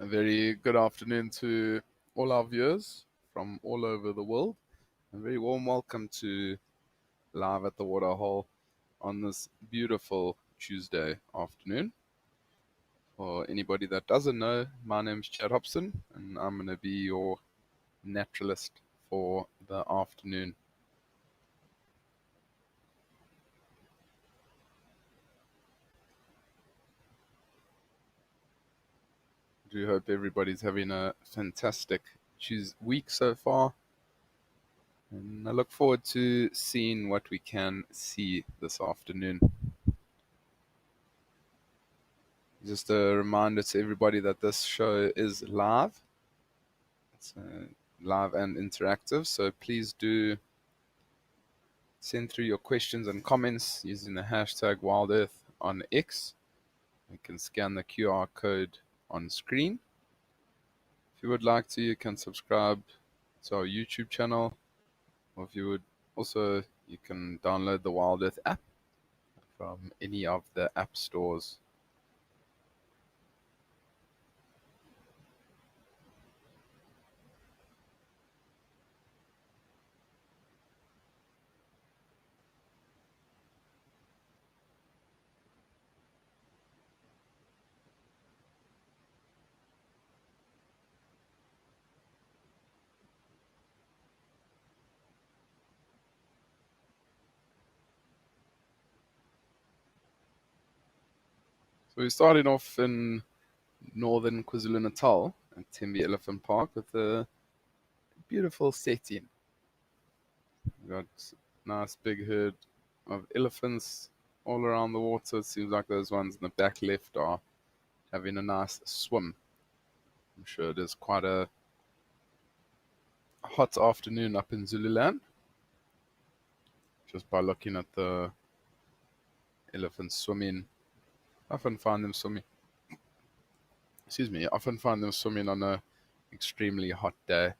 A very good afternoon to all our viewers from all over the world. A very warm welcome to Live at the Waterhole on this beautiful Tuesday afternoon. For anybody that doesn't know, my name's Chad Hobson, and I'm going to be your naturalist for the afternoon. I do hope everybody's having a fantastic week so far. And I look forward to seeing what we can see this afternoon. Just a reminder to everybody that this show is live. It's live and interactive, so please do send through your questions and comments using the hashtag WildEarth on X. You can scan the QR code on screen. If you would like to, you can subscribe to our YouTube channel, or if you would also, you can download the WildEarth app from any of the app stores. So we're starting off in northern KwaZulu-Natal at Tembe Elephant Park with a beautiful setting. We've got a nice big herd of elephants all around the water. It seems like those ones in the back left are having a nice swim. I'm sure it is quite a hot afternoon up in Zululand, just by looking at the elephants swimming. I often find them swimming on a extremely hot day.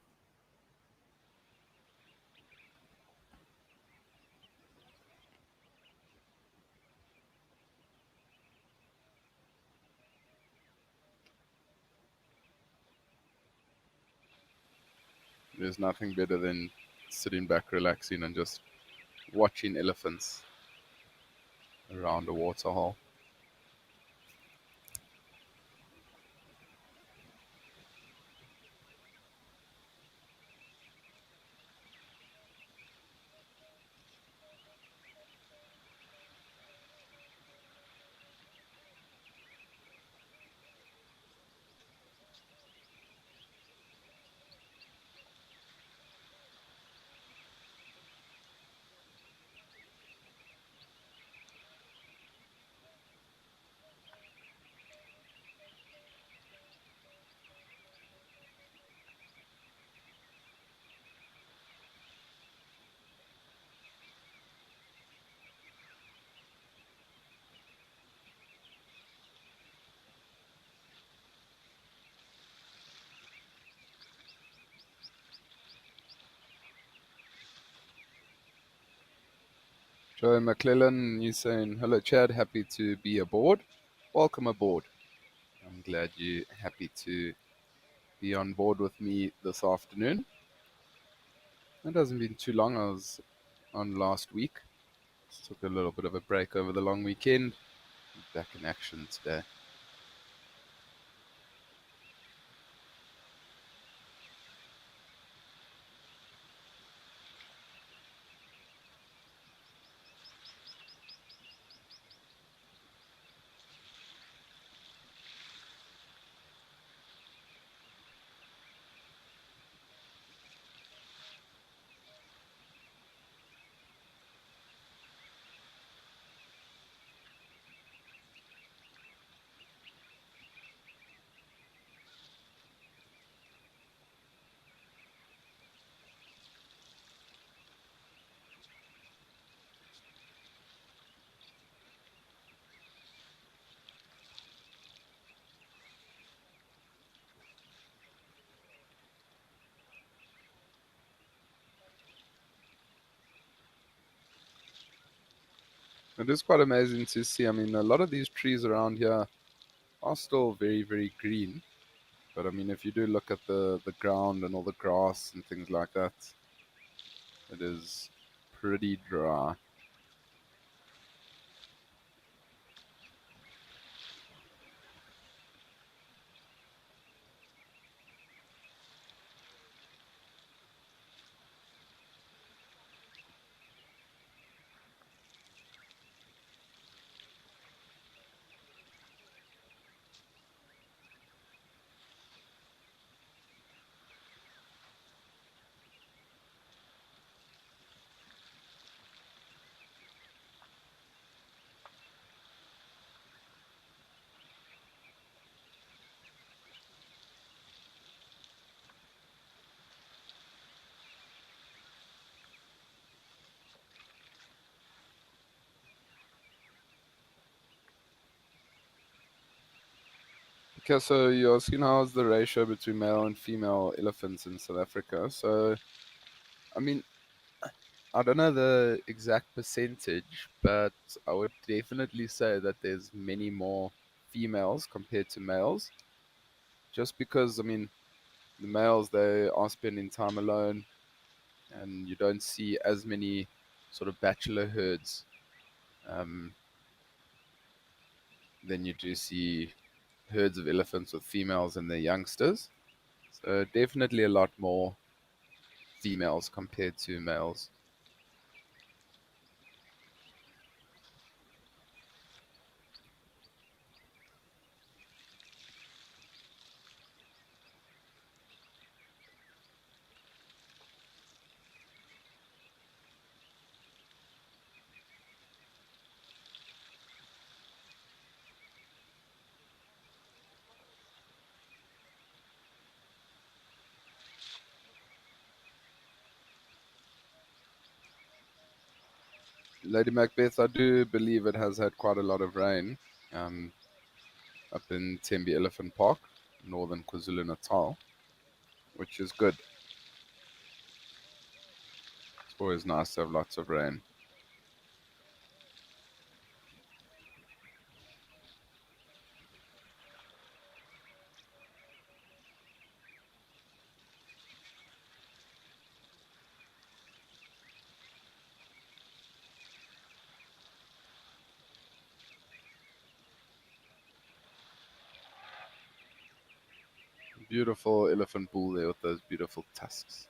There's nothing better than sitting back, relaxing, and just watching elephants around a waterhole. Joe McClellan, you saying, hello Chad, happy to be aboard. Welcome aboard. I'm glad you're happy to be on board with me this afternoon. It hasn't been too long. I was on last week. Just took a little bit of a break over the long weekend. Back in action today. It is quite amazing to see. I mean, a lot of these trees around here are still very, very green. But I mean, if you do look at the ground and all the grass and things like that, it is pretty dry. Okay, so you're asking how's the ratio between male and female elephants in South Africa. So, I mean, I don't know the exact percentage, but I would definitely say that there's many more females compared to males. Just because, I mean, the males, they are spending time alone, and you don't see as many sort of bachelor herds um, than you do see herds of elephants with females and their youngsters. So definitely a lot more females compared to males. Lady Macbeth, I do believe it has had quite a lot of rain um, up in Tembe Elephant Park, northern KwaZulu Natal, which is good. It's always nice to have lots of rain. Beautiful elephant bull there with those beautiful tusks.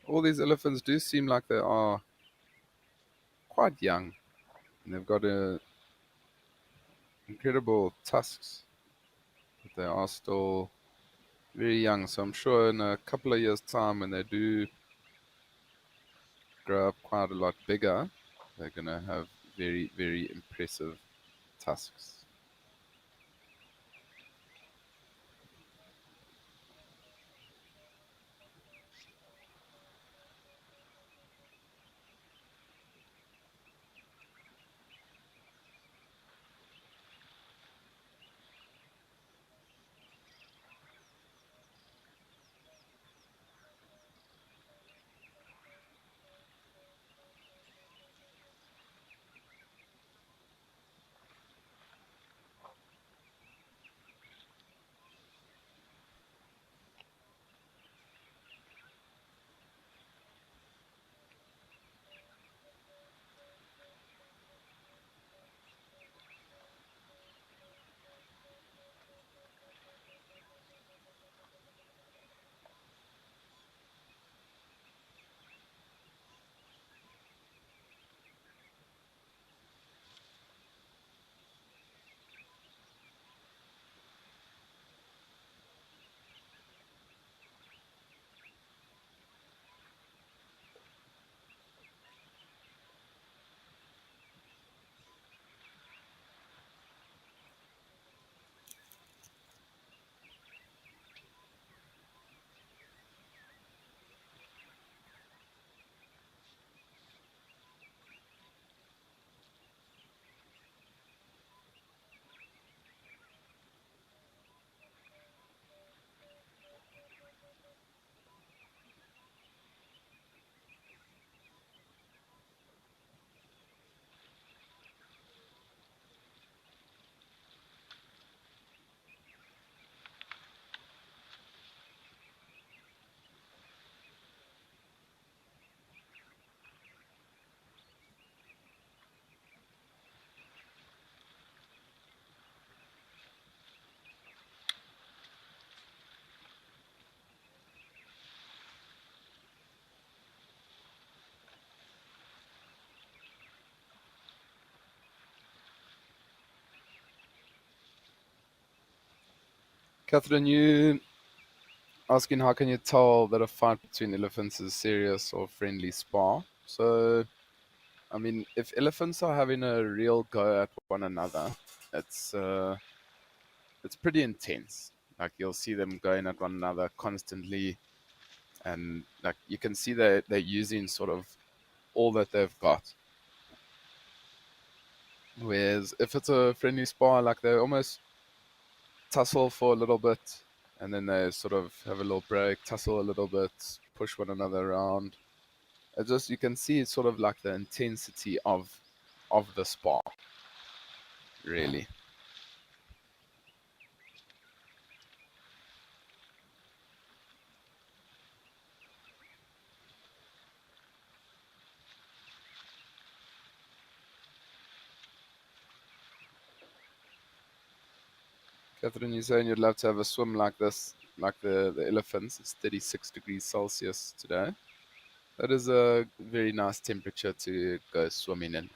All these elephants do seem like they are quite young, and they've got incredible tusks, but they are still very young. So I'm sure in a couple of years' time, when they do grow up quite a lot bigger, they're going to have very, very impressive tusks. Catherine, you asking how can you tell that a fight between elephants is serious or friendly spar? So, I mean, if elephants are having a real go at one another, it's uh, it's pretty intense. Like you'll see them going at one another constantly, and like you can see that they're using sort of all that they've got. Whereas if it's a friendly spar, like they almost tussle for a little bit, and then they sort of have a little break, tussle a little bit, push one another around. It just you can see sort of like the intensity of the spar, really. Catherine, you're saying you'd love to have a swim like this, like the elephants. It's 36 degrees Celsius today. That is a very nice temperature to go swimming in. It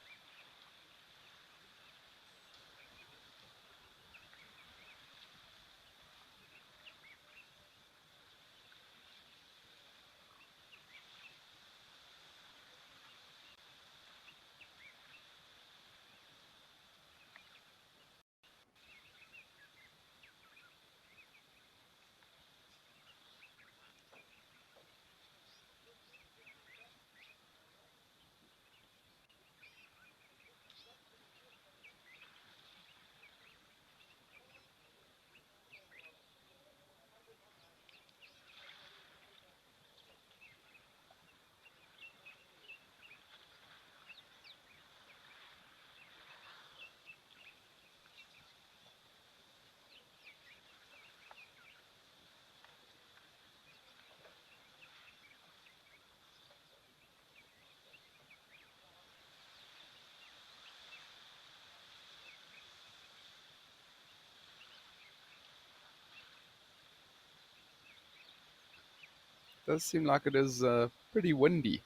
does seem like it is pretty windy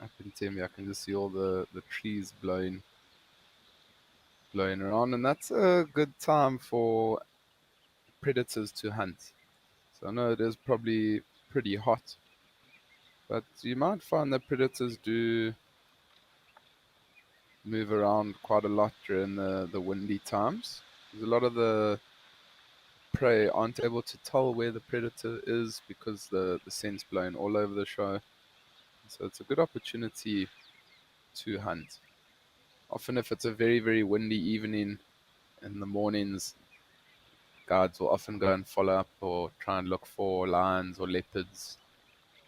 up in Temi. I can just see all the trees blowing around, and that's a good time for predators to hunt. So I know it is probably pretty hot, but you might find that predators do move around quite a lot during the windy times. 'Cause a lot of the prey aren't able to tell where the predator is because the scent's blowing all over the show. So it's a good opportunity to hunt. Often, if it's a very, very windy evening in the mornings, guides will often go and follow up or try and look for lions or leopards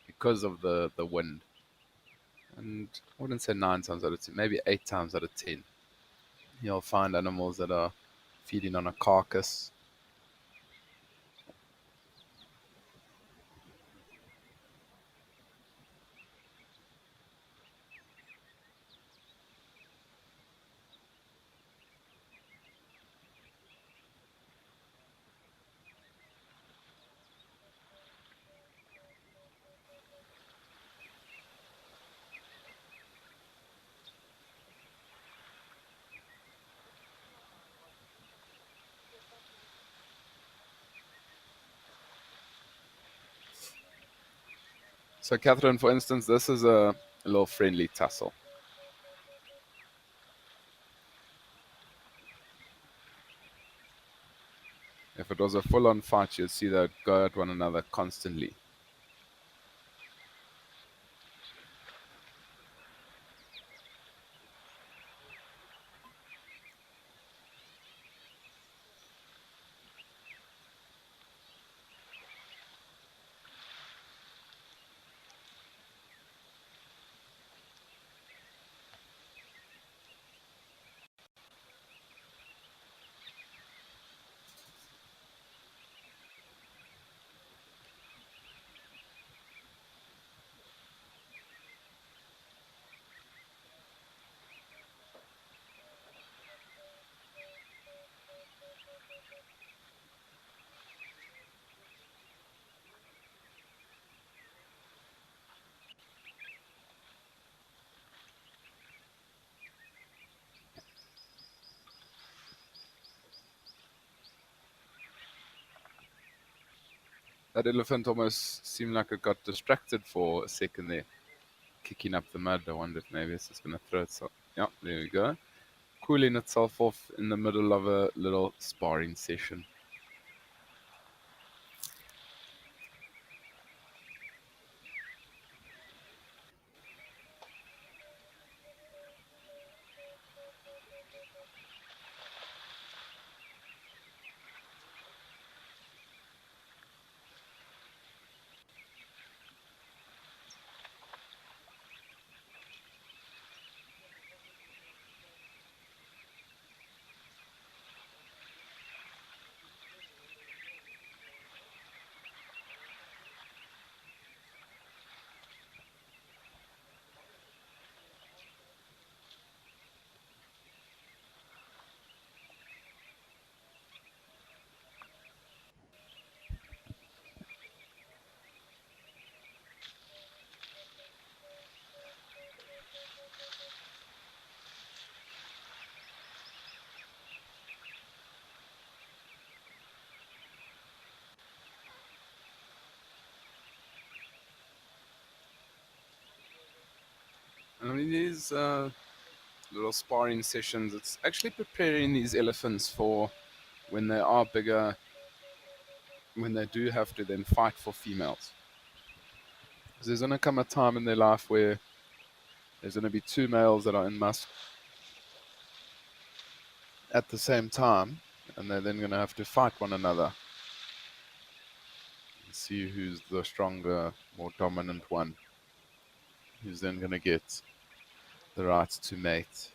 because of the wind. And I wouldn't say 9 times out of 10, maybe 8 times out of 10, you'll find animals that are feeding on a carcass. So, Catherine, for instance, this is a little friendly tussle. If it was a full on fight, you'd see that go at one another constantly. That elephant almost seemed like it got distracted for a second there, kicking up the mud. I wonder if maybe it's just going to throw itself. Yeah, there we go. Cooling itself off in the middle of a little sparring session. I mean, these little sparring sessions, it's actually preparing these elephants for when they are bigger, when they do have to then fight for females. Because there's going to come a time in their life where there's going to be two males that are in musk at the same time, and they're then going to have to fight one another and see who's the stronger, more dominant one, who's then going to get the right to mate.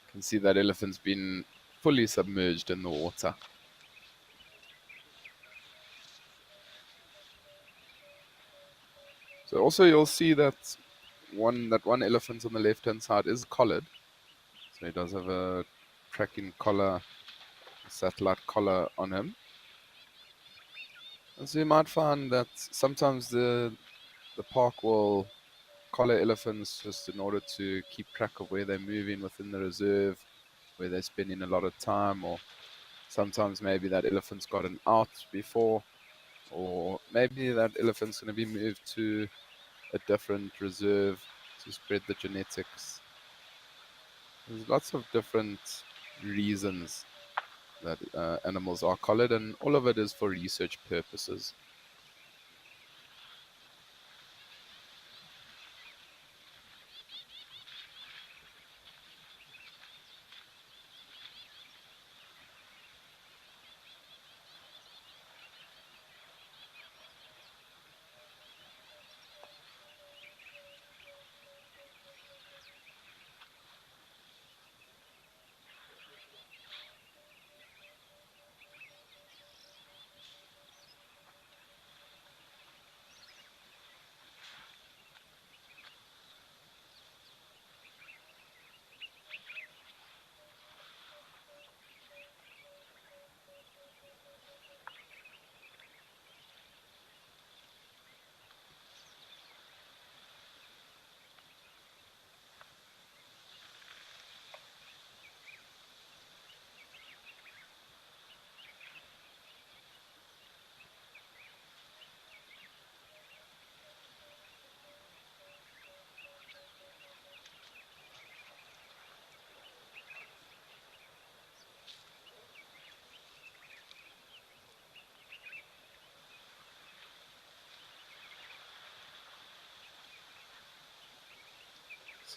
You can see that elephant's been fully submerged in the water. So also you'll see that one elephant on the left-hand side is collared. So he does have a tracking collar, a satellite collar on him. And so you might find that sometimes the park will collar elephants just in order to keep track of where they're moving within the reserve, where they're spending a lot of time, or sometimes maybe that elephant's gotten out before, or maybe that elephant's going to be moved to a different reserve to spread the genetics. There's lots of different reasons that animals are collared, and all of it is for research purposes.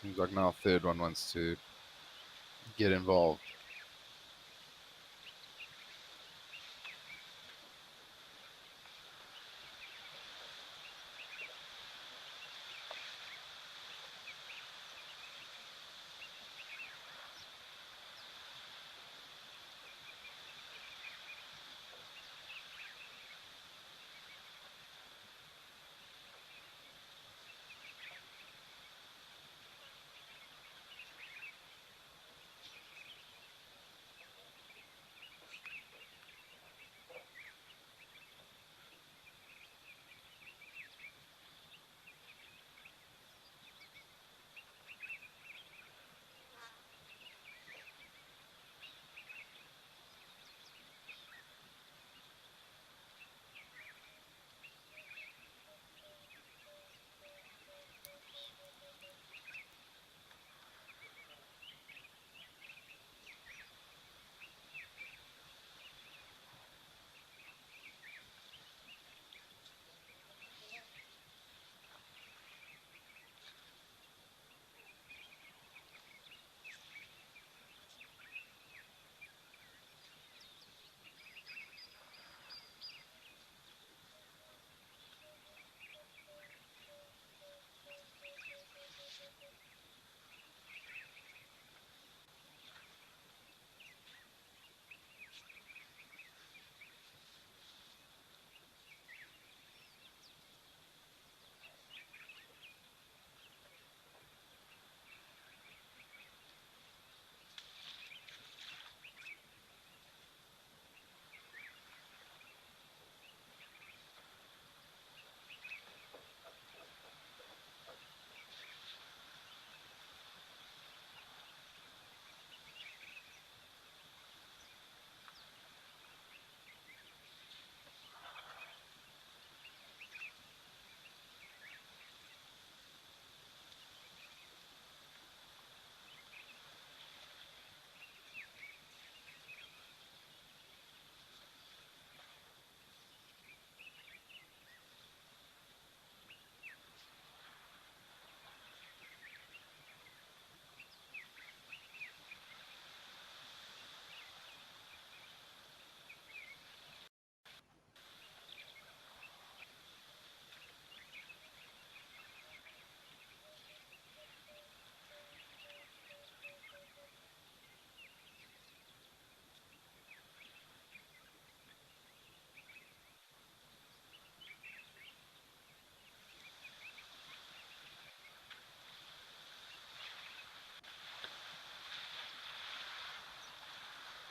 Seems like now a third one wants to get involved.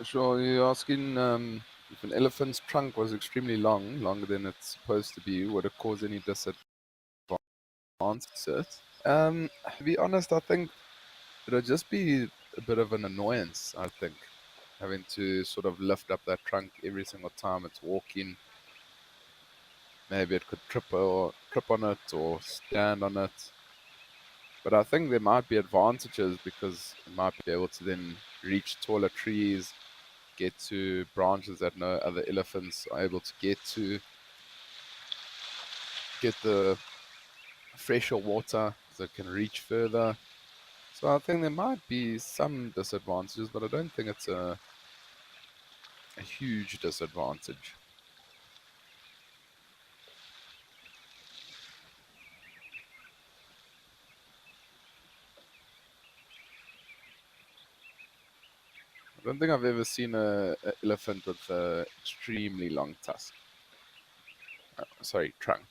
Sure, you're asking if an elephant's trunk was extremely long, longer than it's supposed to be, would it cause any disadvantage? To be honest, I think it'd just be a bit of an annoyance, I think, having to sort of lift up that trunk every single time it's walking. Maybe it could trip on it or stand on it. But I think there might be advantages because it might be able to then reach taller trees, get to branches that no other elephants are able to get to, get the fresher water so it can reach further. So I think there might be some disadvantages, but I don't think it's a huge disadvantage. I don't think I've ever seen a elephant with a extremely long tusk. Sorry, trunk.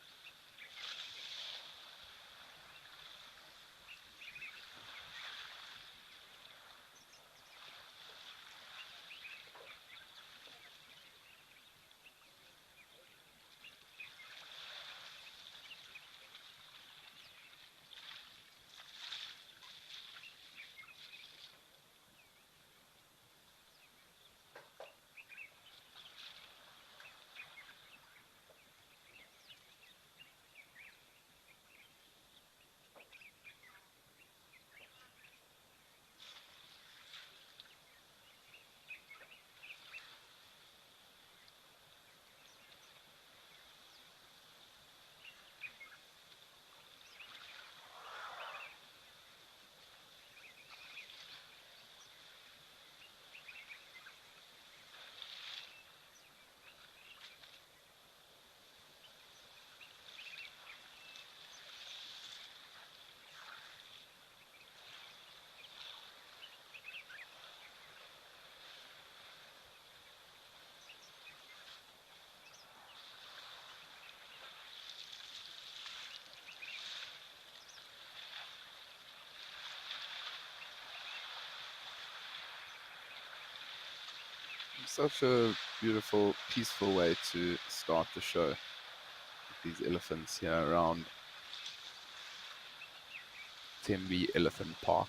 Such a beautiful, peaceful way to start the show. With these elephants here around Tembe Elephant Park.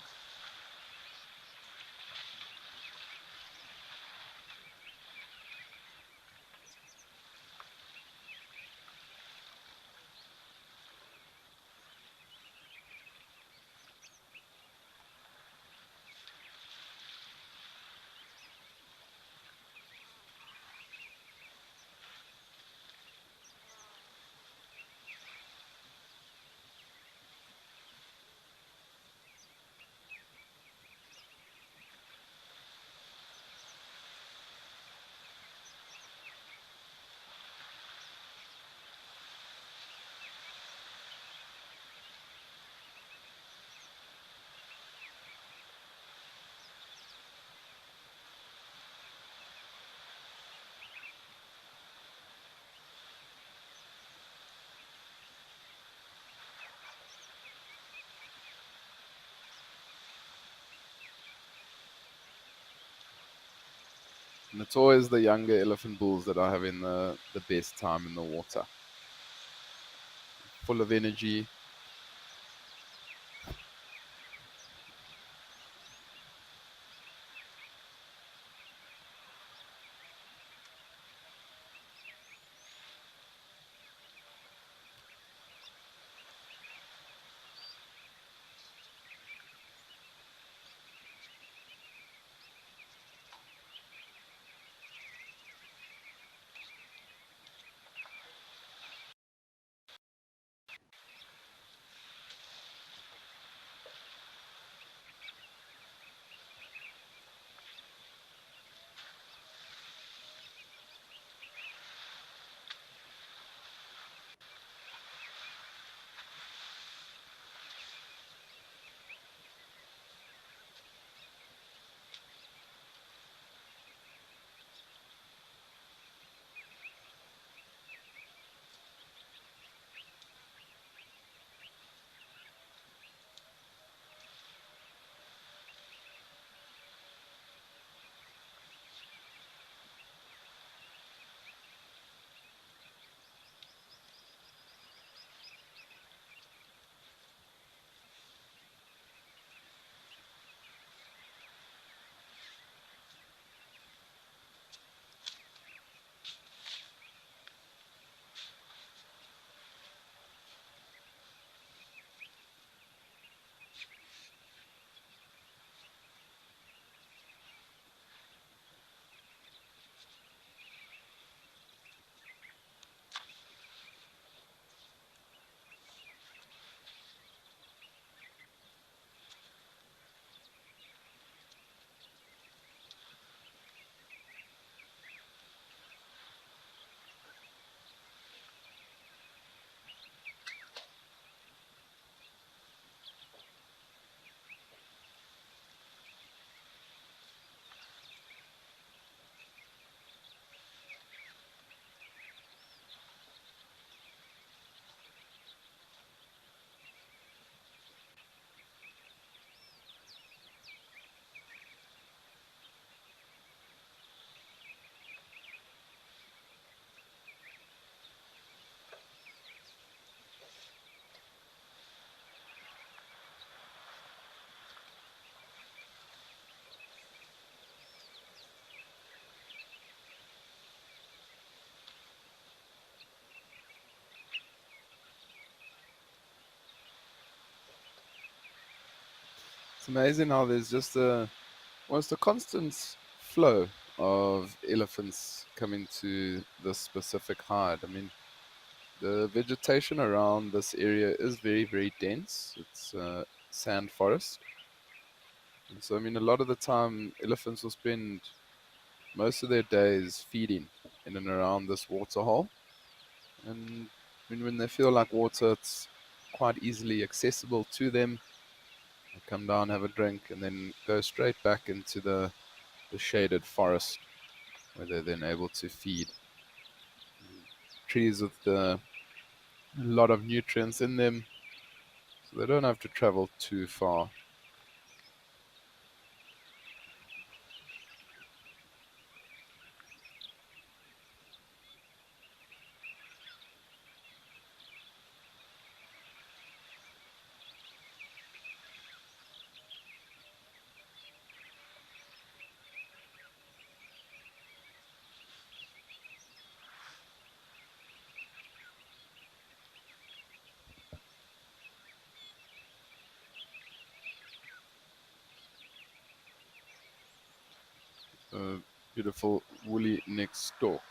And it's always the younger elephant bulls that are having the best time in the water. Full of energy. It's amazing how there's just almost a constant flow of elephants coming to this specific hide. I mean, the vegetation around this area is very, very dense. It's sand forest. And so, I mean, a lot of the time, elephants will spend most of their days feeding in and around this waterhole. And I mean, when they feel like water, it's quite easily accessible to them. They come down, have a drink, and then go straight back into the shaded forest where they're then able to feed. Trees with a lot of nutrients in them, so they don't have to travel too far. A beautiful woolly neck stalk.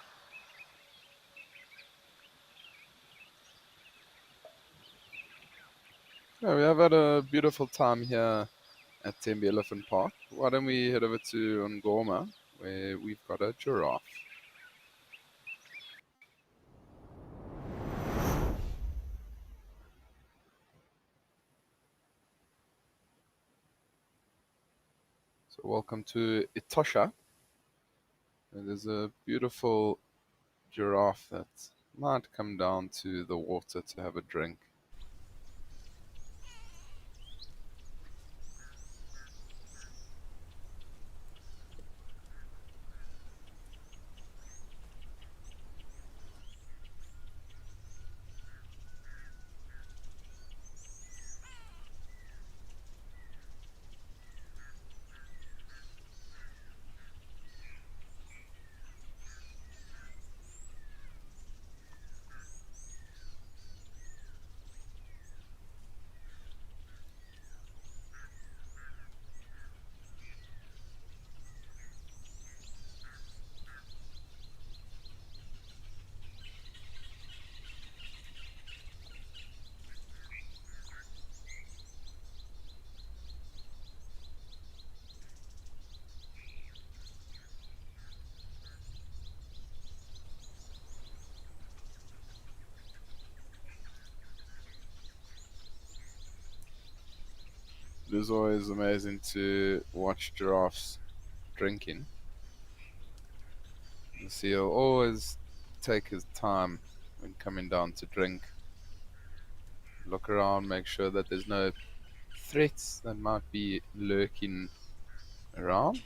Yeah, we have had a beautiful time here at Tembe Elephant Park. Why don't we head over to Ngoma, where we've got a giraffe. So welcome to Etosha. There's a beautiful giraffe that might come down to the water to have a drink. It is always amazing to watch giraffes drinking. You see, he'll always take his time when coming down to drink. Look around, make sure that there's no threats that might be lurking around.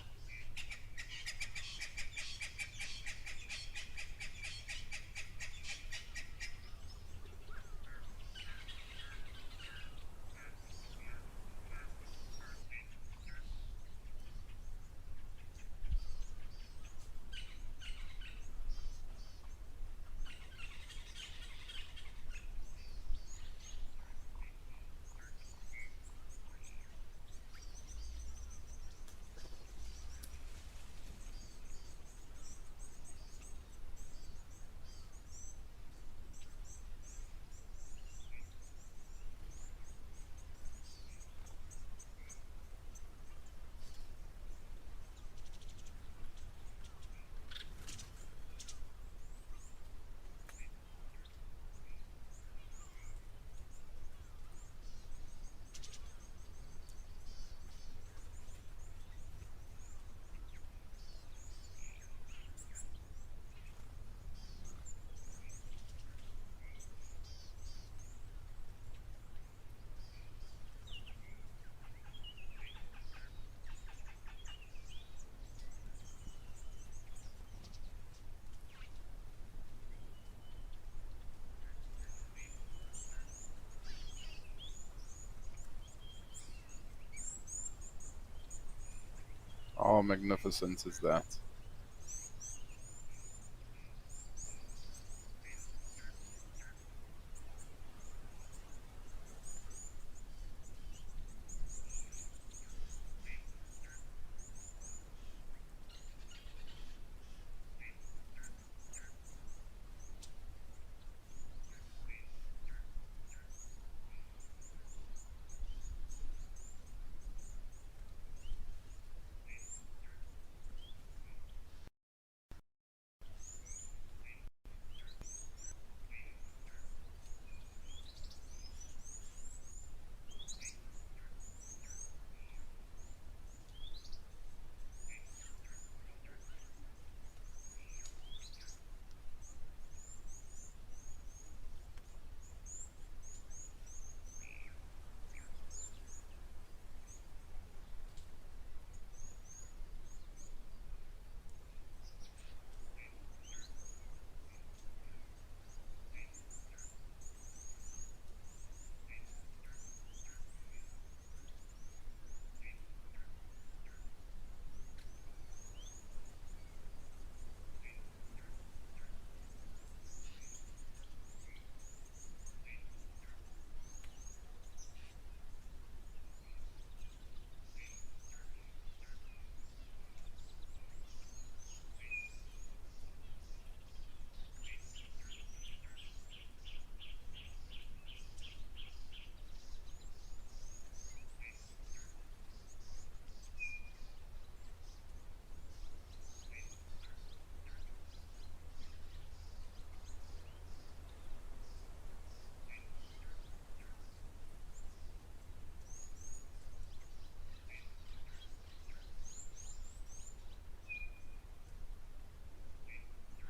How magnificent is that?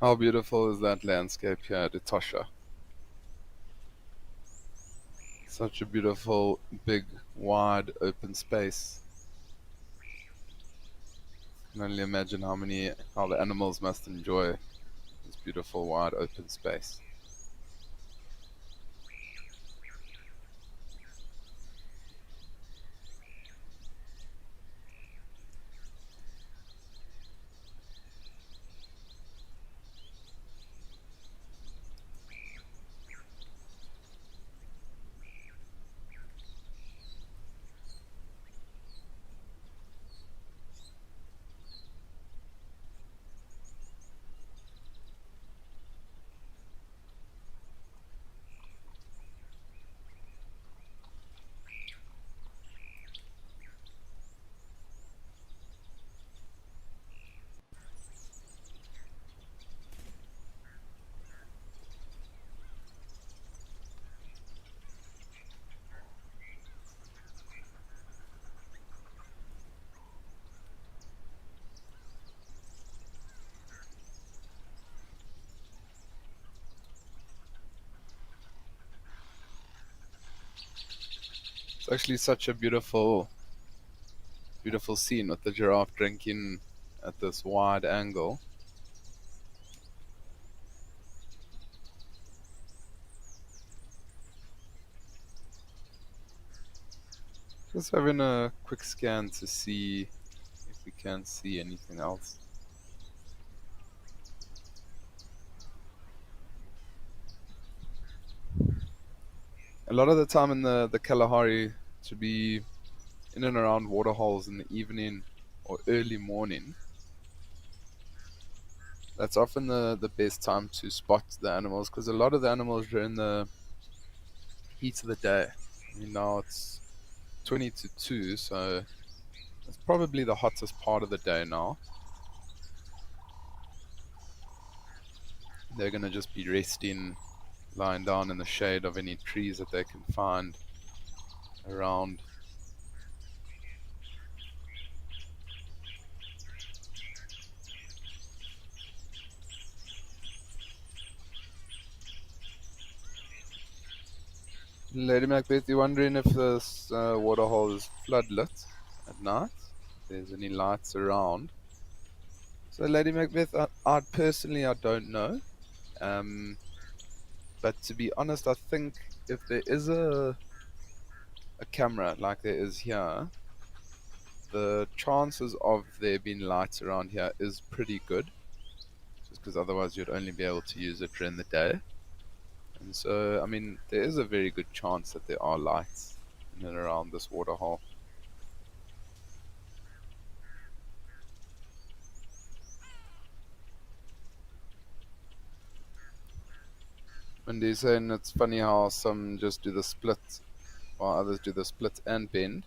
How beautiful is that landscape here at Etosha? Such a beautiful, big, wide, open space. I can only imagine how the animals must enjoy this beautiful, wide, open space. It's actually such a beautiful, beautiful scene with the giraffe drinking at this wide angle. Just having a quick scan to see if we can see anything else. A lot of the time in the Kalahari, to be in and around waterholes in the evening or early morning, that's often the best time to spot the animals, because a lot of the animals are in the heat of the day. I mean, now it's 20 to 2, so it's probably the hottest part of the day now. They're going to just be resting, lying down in the shade of any trees that they can find around. Lady Macbeth, you're wondering if this waterhole is floodlit at night? If there's any lights around? So, Lady Macbeth, I don't know. But to be honest, I think if there is a camera like there is here, the chances of there being lights around here is pretty good. Just because otherwise you'd only be able to use it during the day. And so, I mean, there is a very good chance that there are lights in and around this waterhole. And he's saying it's funny how some just do the split while others do the split and bend.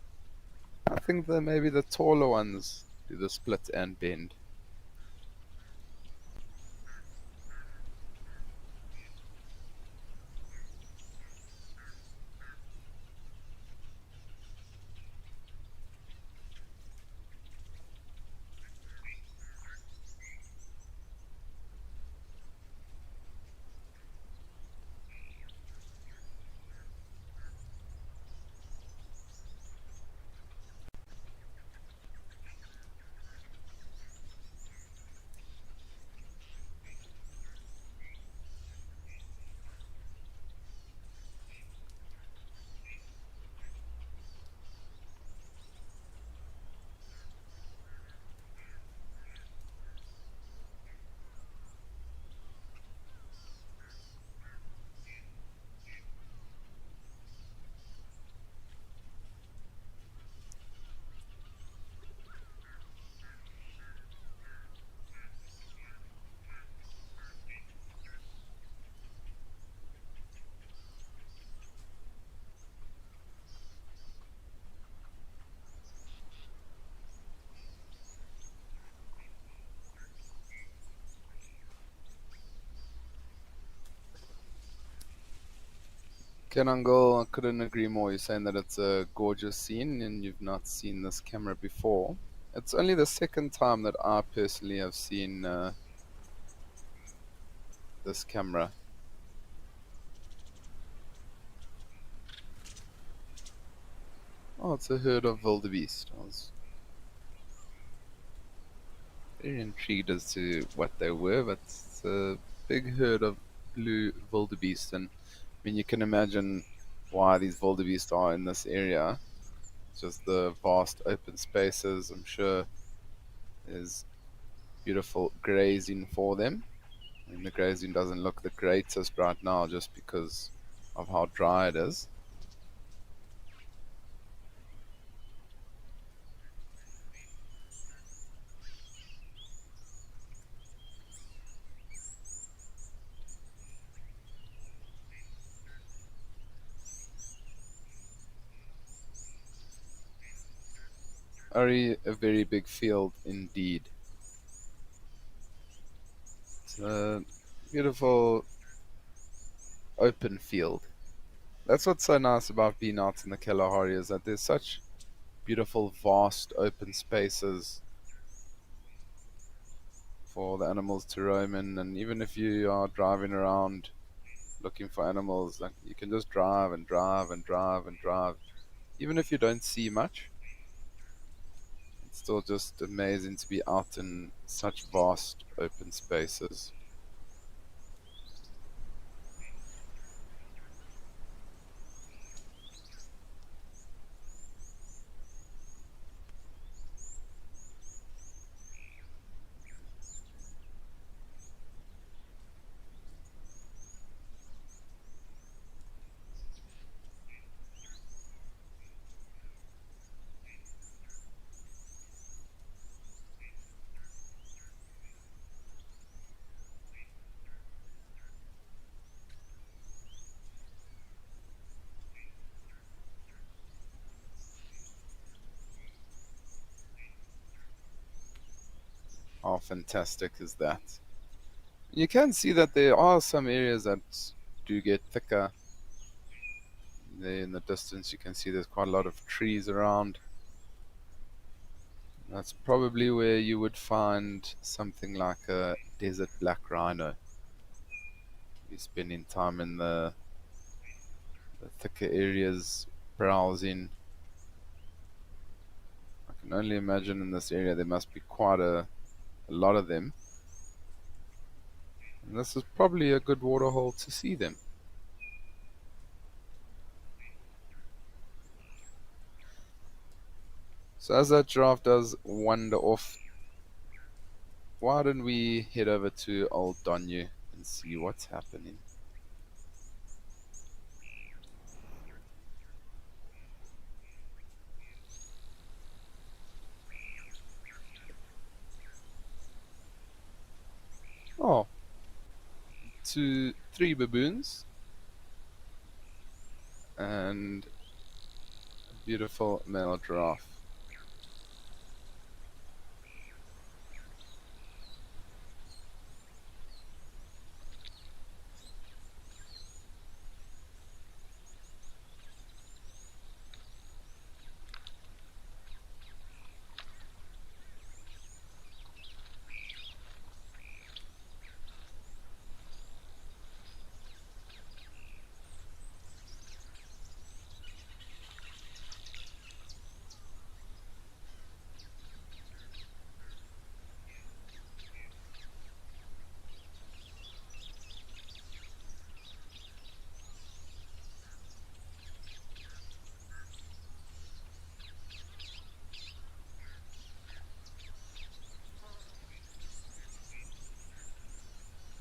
I think that maybe the taller ones do the split and bend. Kenango, I couldn't agree more. You're saying that it's a gorgeous scene and you've not seen this camera before. It's only the second time that I personally have seen this camera. Oh, it's a herd of wildebeest. I was very intrigued as to what they were, but it's a big herd of blue wildebeest, and I mean you can imagine why these wildebeest are in this area. Just the vast open spaces. I'm sure there's beautiful grazing for them. I mean, the grazing doesn't look the greatest right now just because of how dry it is. A very big field indeed. It's a beautiful open field. That's what's so nice about being out in the Kalahari is that there's such beautiful, vast, open spaces for the animals to roam in. And even if you are driving around looking for animals, like you can just drive and drive and drive and drive. Even if you don't see much, it's still just amazing to be out in such vast, open spaces. How fantastic is that? You can see that there are some areas that do get thicker. There in the distance, you can see there's quite a lot of trees around. That's probably where you would find something like a desert black rhino. You're spending time in the thicker areas browsing. I can only imagine in this area there must be quite a lot of them. And this is probably a good waterhole to see them. So as that giraffe does wander off, why don't we head over to Old Donyu and see what's happening? Oh, three baboons and a beautiful male giraffe.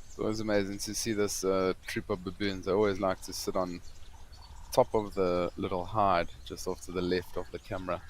It's always amazing to see this troop of baboons. They always like to sit on top of the little hide just off to the left of the camera.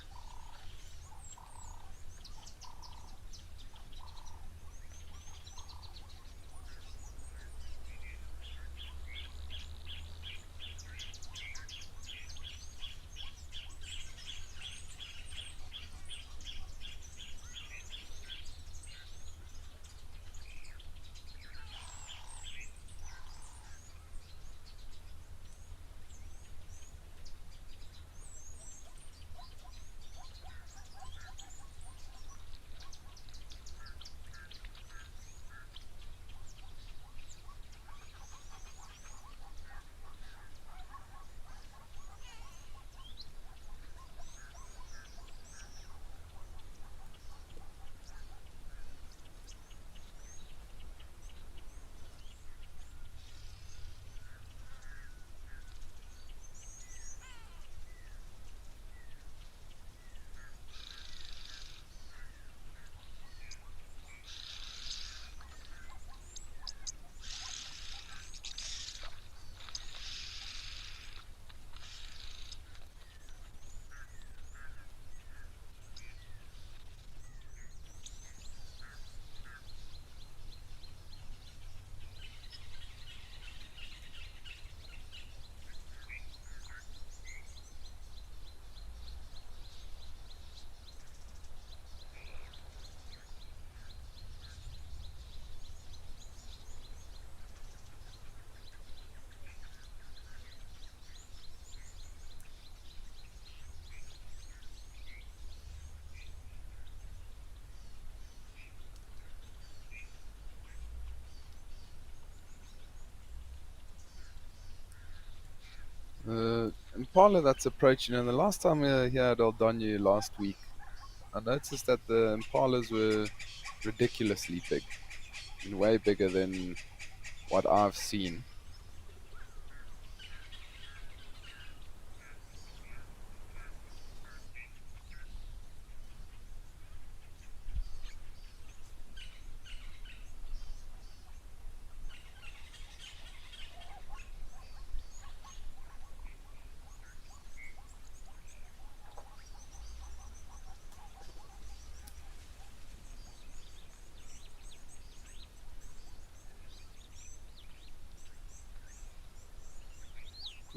impala that's approaching. And the last time we were here at Eldonyu last week, I noticed that the impalas were ridiculously big, and way bigger than what I've seen.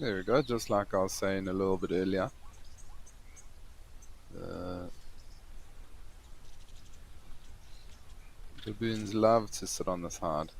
There we go, just like I was saying a little bit earlier. Uh, Baboons love to sit on the side.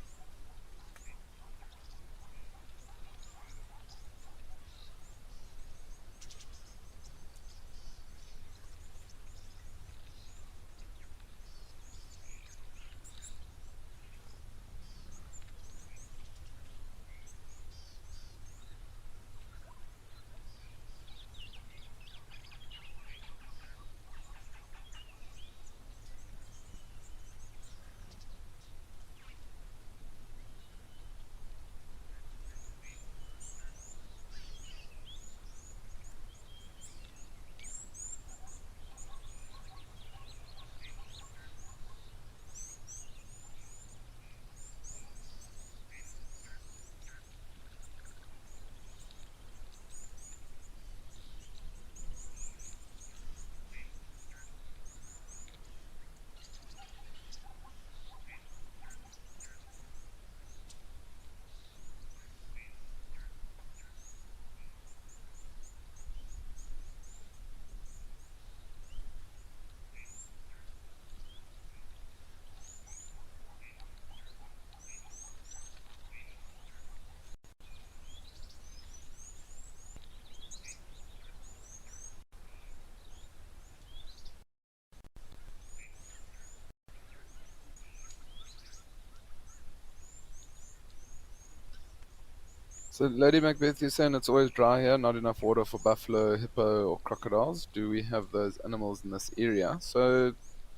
So, Lady Macbeth, you're saying it's always dry here, not enough water for buffalo, hippo, or crocodiles. Do we have those animals in this area? So,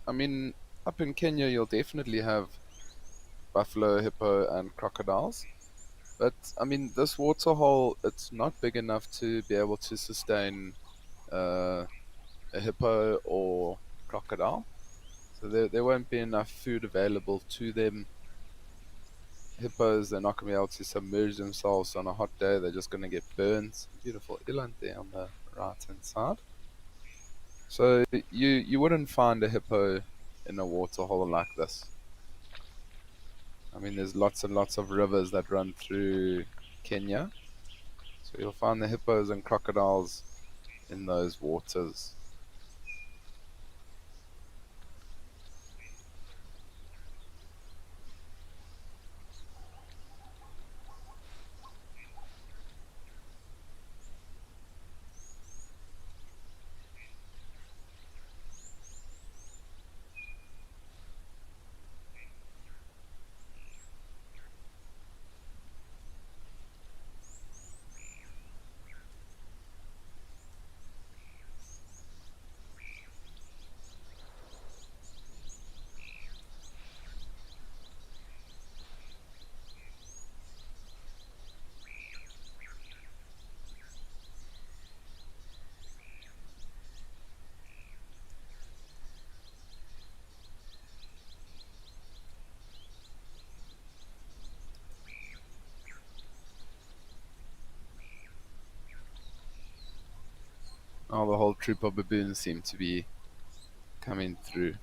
I mean, up in Kenya, you'll definitely have buffalo, hippo, and crocodiles. But, I mean, this waterhole, it's not big enough to be able to sustain uh, a hippo or crocodile. So, there won't be enough food available to them. Hippos, they're not going to be able to submerge themselves on a hot day. They're just going to get burnt. Beautiful island there on the right hand side. So you wouldn't find a hippo in a water hole like this. I mean, there's lots and lots of rivers that run through Kenya. So you'll find the hippos and crocodiles in those waters. Oh, the whole troop of baboons seem to be coming through.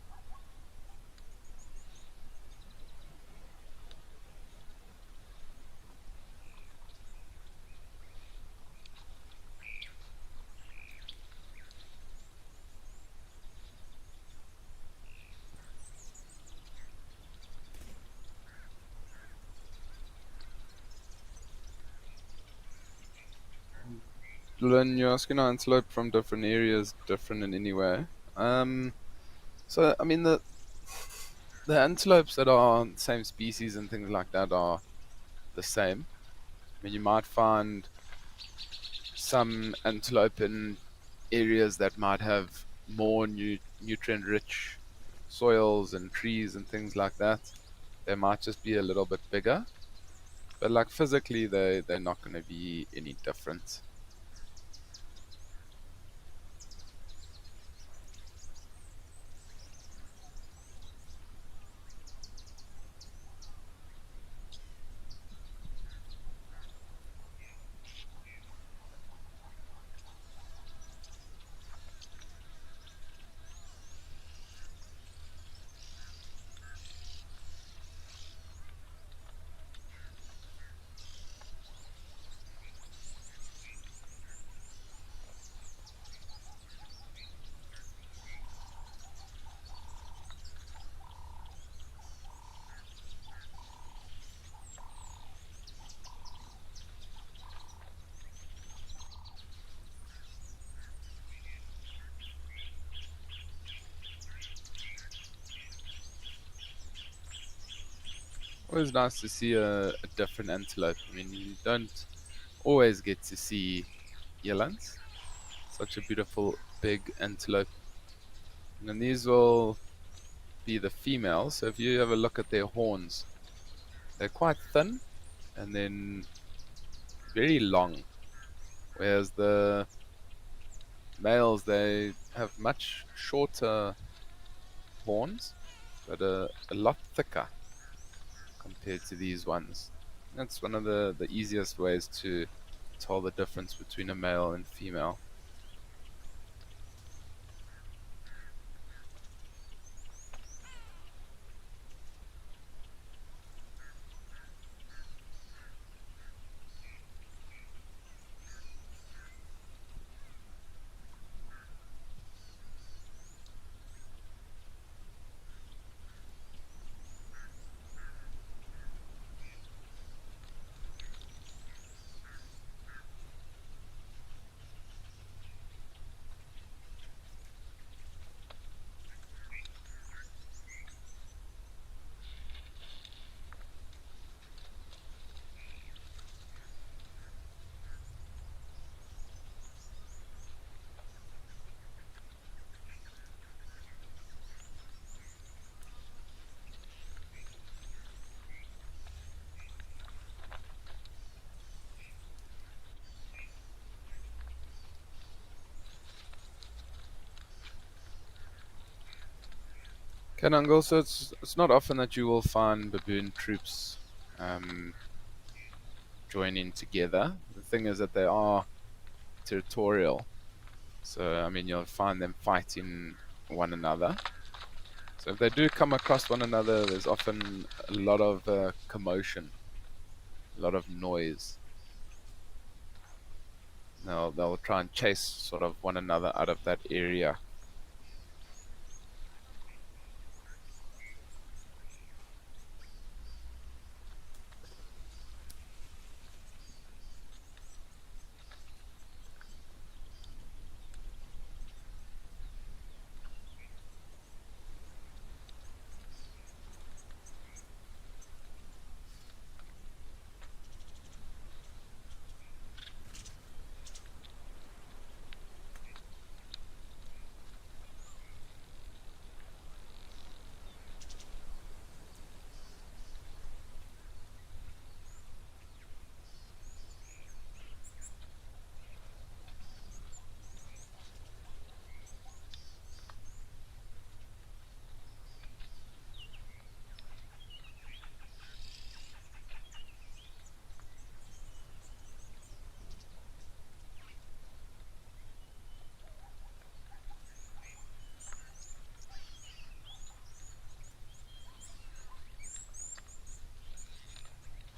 Lynn, you're asking are antelope from different areas different in any way? So I mean the antelopes that are the same species and things like that are the same. I mean, you might find some antelope in areas that might have more nutrient-rich soils and trees and things like that, they might just be a little bit bigger. But like physically, they're not going to be any different. Always nice to see a different antelope. I mean, you don't always get to see elands. Such a beautiful big antelope. And then these will be the females. So if you have a look at their horns, they're quite thin and then very long. Whereas the males, they have much shorter horns, but a lot thicker compared to these ones. That's one of the easiest ways to tell the difference between a male and female. Kanungle, so it's not often that you will find baboon troops um, joining together. The thing is that they are territorial, so I mean you'll find them fighting one another. So if they do come across one another, there's often a lot of commotion, a lot of noise. They'll try and chase sort of one another out of that area.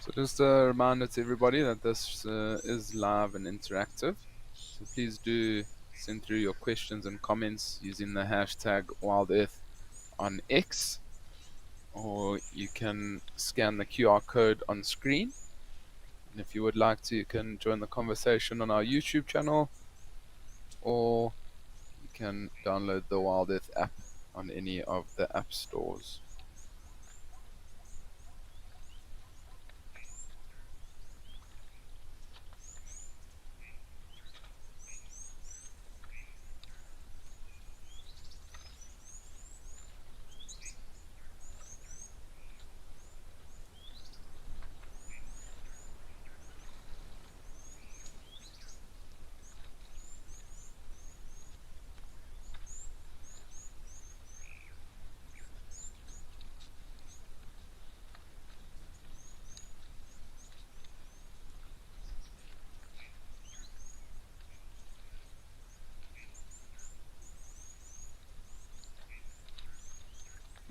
So just a reminder to everybody that this is live and interactive. So please do send through your questions and comments using the hashtag WildEarth on X, or you can scan the QR code on screen. And if you would like to, you can join the conversation on our YouTube channel, or you can download the WildEarth app on any of the app stores.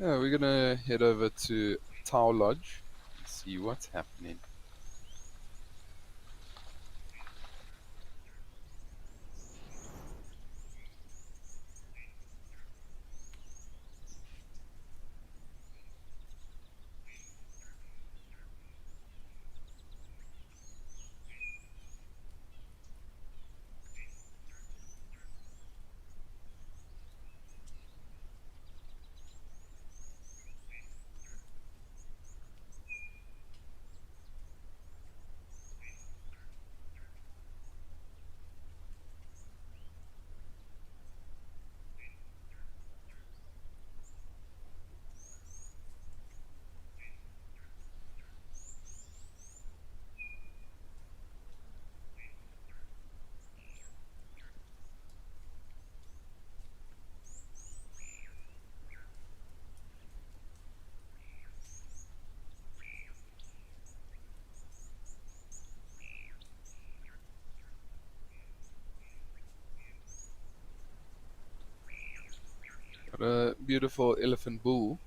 Yeah, we're gonna head over to Tau Lodge and see what's happening. Got a beautiful elephant bull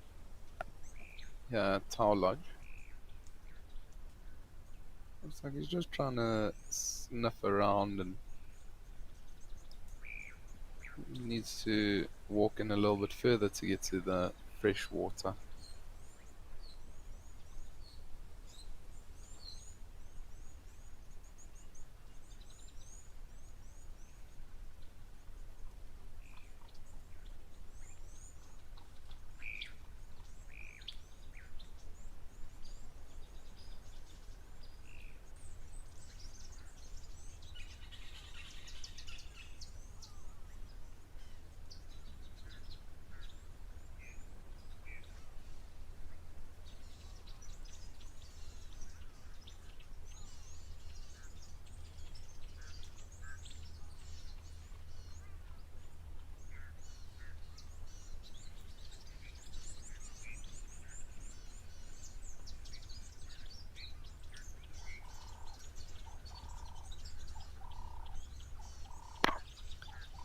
here at Tau Lodge. Looks like he's just trying to sniff around and he needs to walk in a little bit further to get to the fresh water.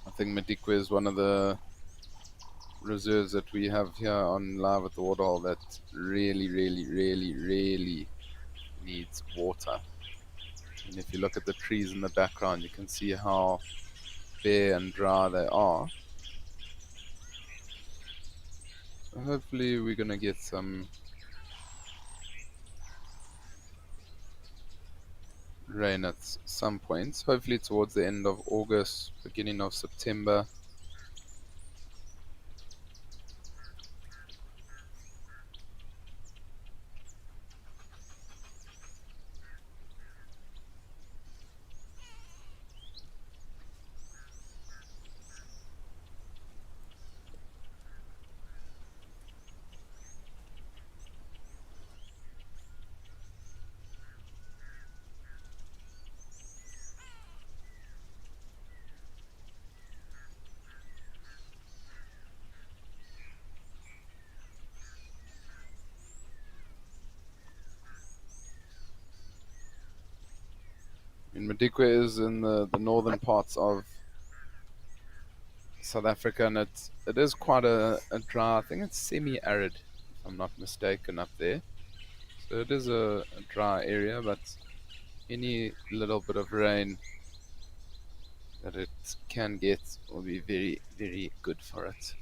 I think Madikwe is one of the reserves that we have here on Live at the Waterhole that really needs water. And if you look at the trees in the background, you can see how bare and dry they are. So hopefully we're gonna get some rain at some point. Hopefully towards the end of August, beginning of September. Madikwe is in the northern parts of South Africa, and it is quite a dry. I think it's semi-arid, if I'm not mistaken, up there. So it is a dry area, but any little bit of rain that it can get will be very good for it.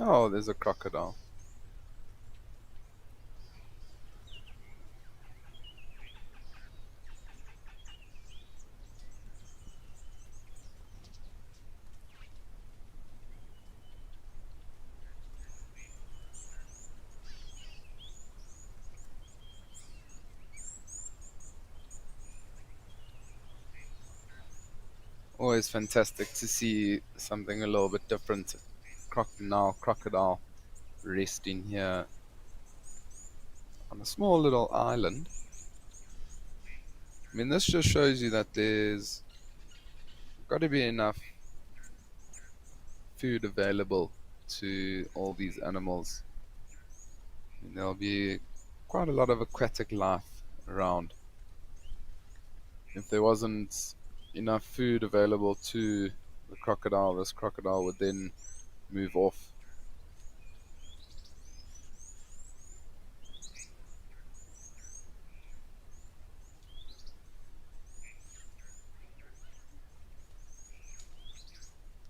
Oh, there's a crocodile. Always fantastic to see something a little bit different. Crocodile resting here on a small little island. I mean, this just shows you that there's got to be enough food available to all these animals. And there'll be quite a lot of aquatic life around. If there wasn't enough food available to the crocodile, this crocodile would then move off.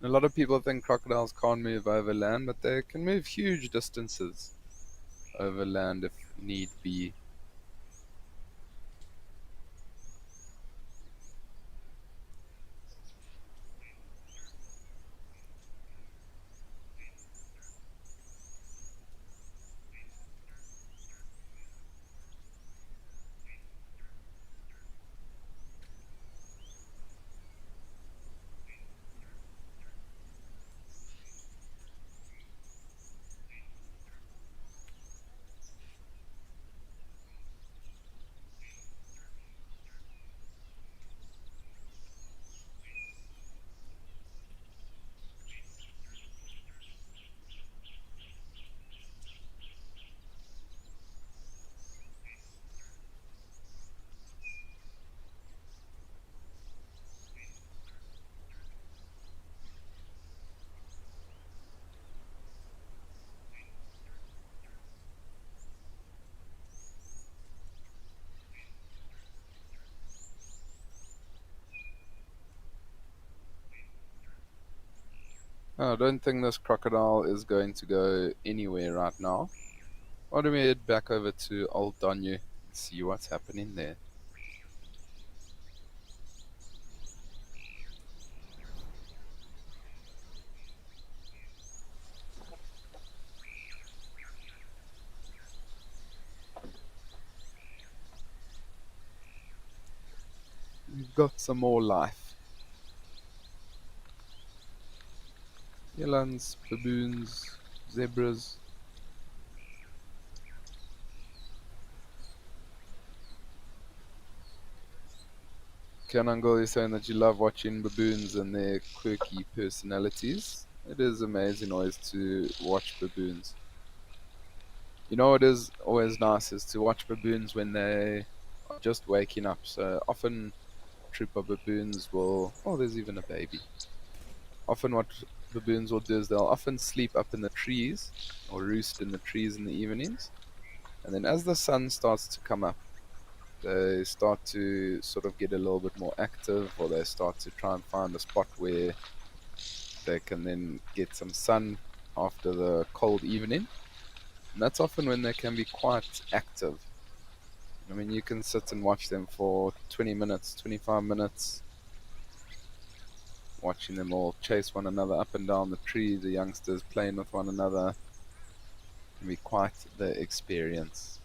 A lot of people think crocodiles can't move over land, but they can move huge distances over land if need be. I don't think this crocodile is going to go anywhere right now. Why don't we head back over to Old Donyu and see what's happening there? We've got some more life. Elands, baboons, zebras. Kanangol is saying that you love watching baboons and their quirky personalities. It is amazing always to watch baboons. You know what is always nice is to watch baboons when they are just waking up. So often a troop of baboons will... Oh, there's even a baby. Often what baboons will do is they'll often sleep up in the trees or roost in the trees in the evenings. And then as the sun starts to come up, they start to sort of get a little bit more active, or they start to try and find a spot where they can then get some sun after the cold evening. And that's often when they can be quite active. I mean, you can sit and watch them for 20 minutes, 25 minutes, watching them all chase one another up and down the tree, the youngsters playing with one another. It can be quite the experience.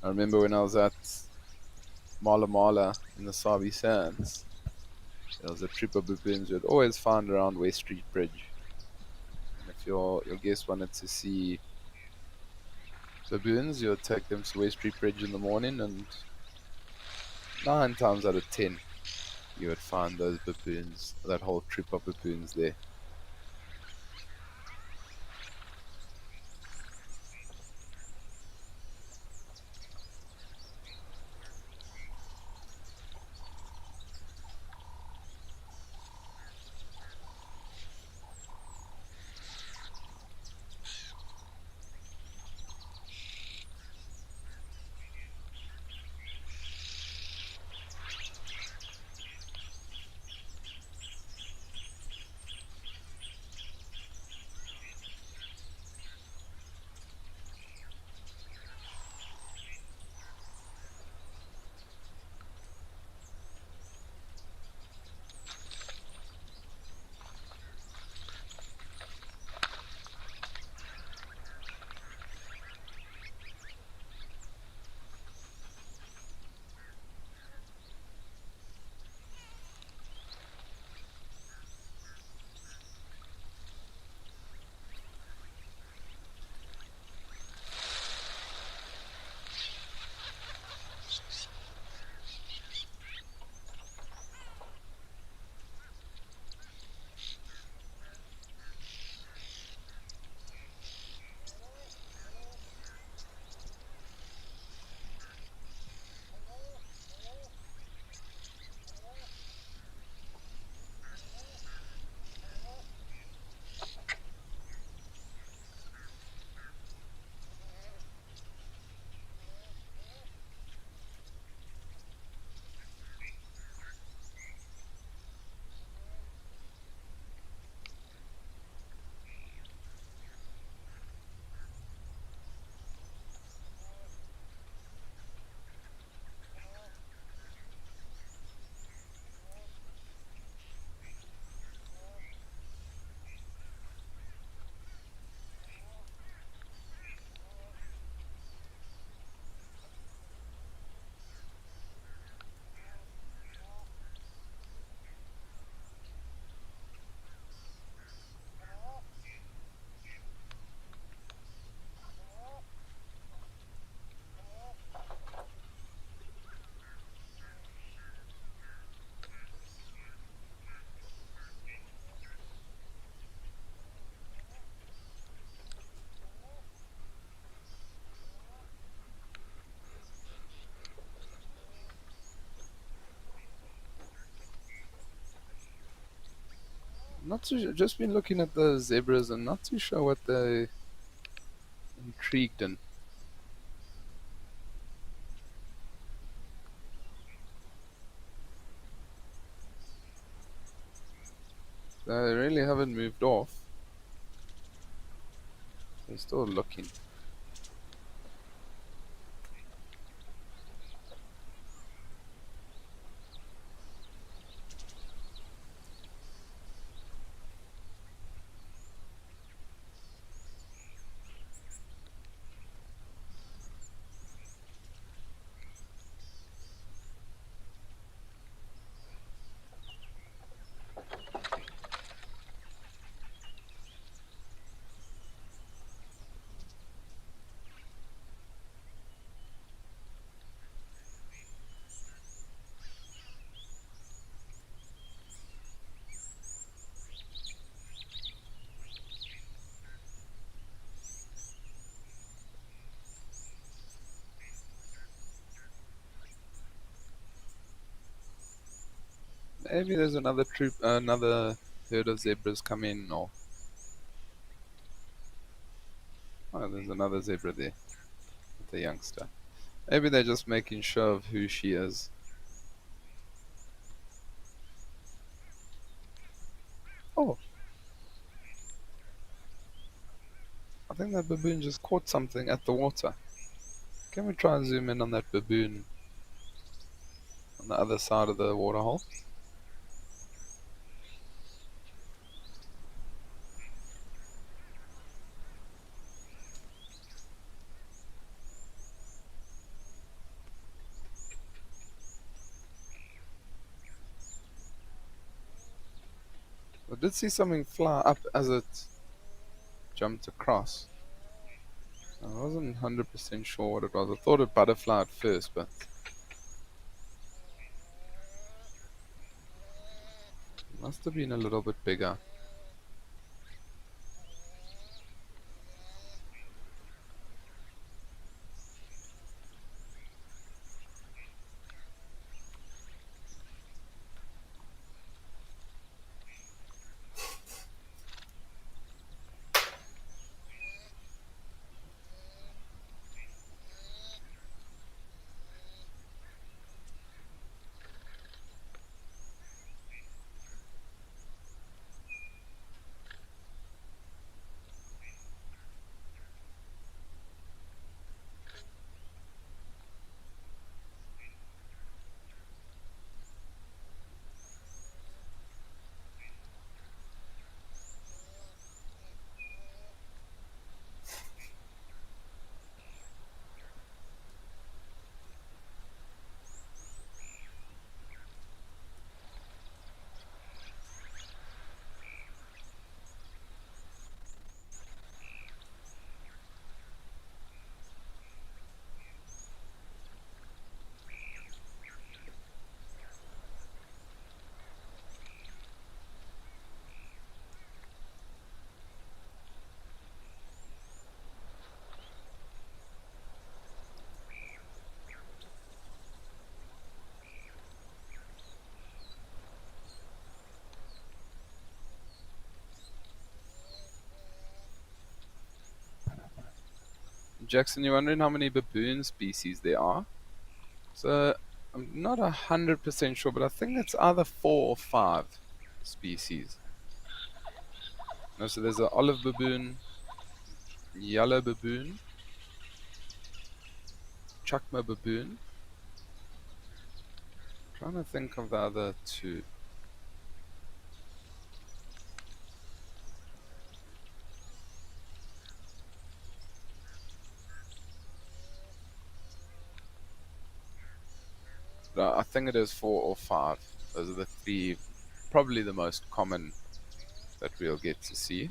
I remember when I was at Mala Mala in the Sabi Sands, there was a troop of baboons you'd always find around West Street Bridge. And if your guest wanted to see baboons, you'd take them to West Street Bridge in the morning, and 9 times out of 10, you would find those baboons, that whole troop of baboons there. Not too just been looking at the zebras and not too sure what they intrigued in. They really haven't moved off. They're still looking. Maybe there's another troop, another herd of zebras come in, or oh, there's another zebra there with a youngster. Maybe they're just making sure of who she is. Oh, I think that baboon just caught something at the water. Can we try and zoom in on that baboon on the other side of the waterhole? I did see something fly up as it jumped across. I wasn't 100% sure what it was. I thought it butterfly at first, but it must have been a little bit bigger. Jackson, you're wondering how many baboon species there are? So I'm not 100% sure, but I think it's either 4 or 5 species. No, so there's an olive baboon, yellow baboon, chukma baboon. Trying to think of the other two. I think it is 4 or 5. Those are the three, probably the most common that we'll get to see.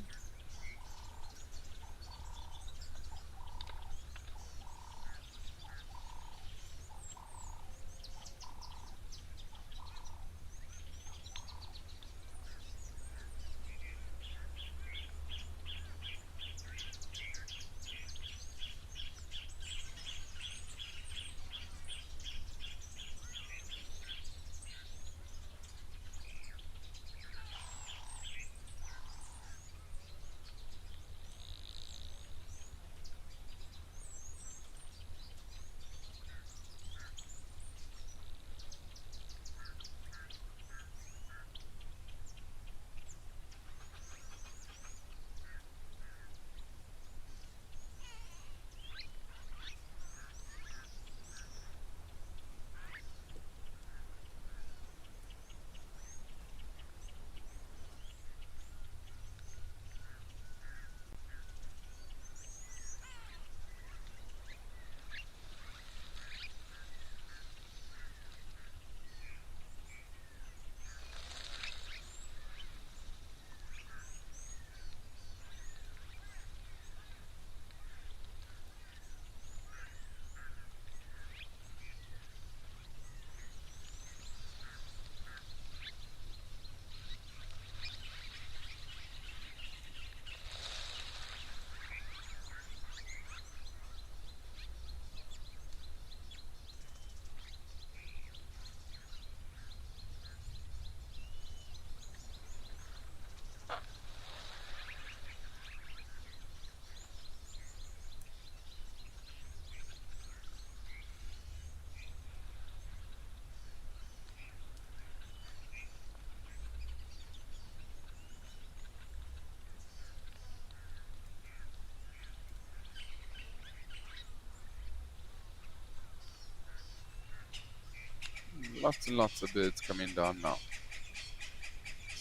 lots and lots of birds coming down now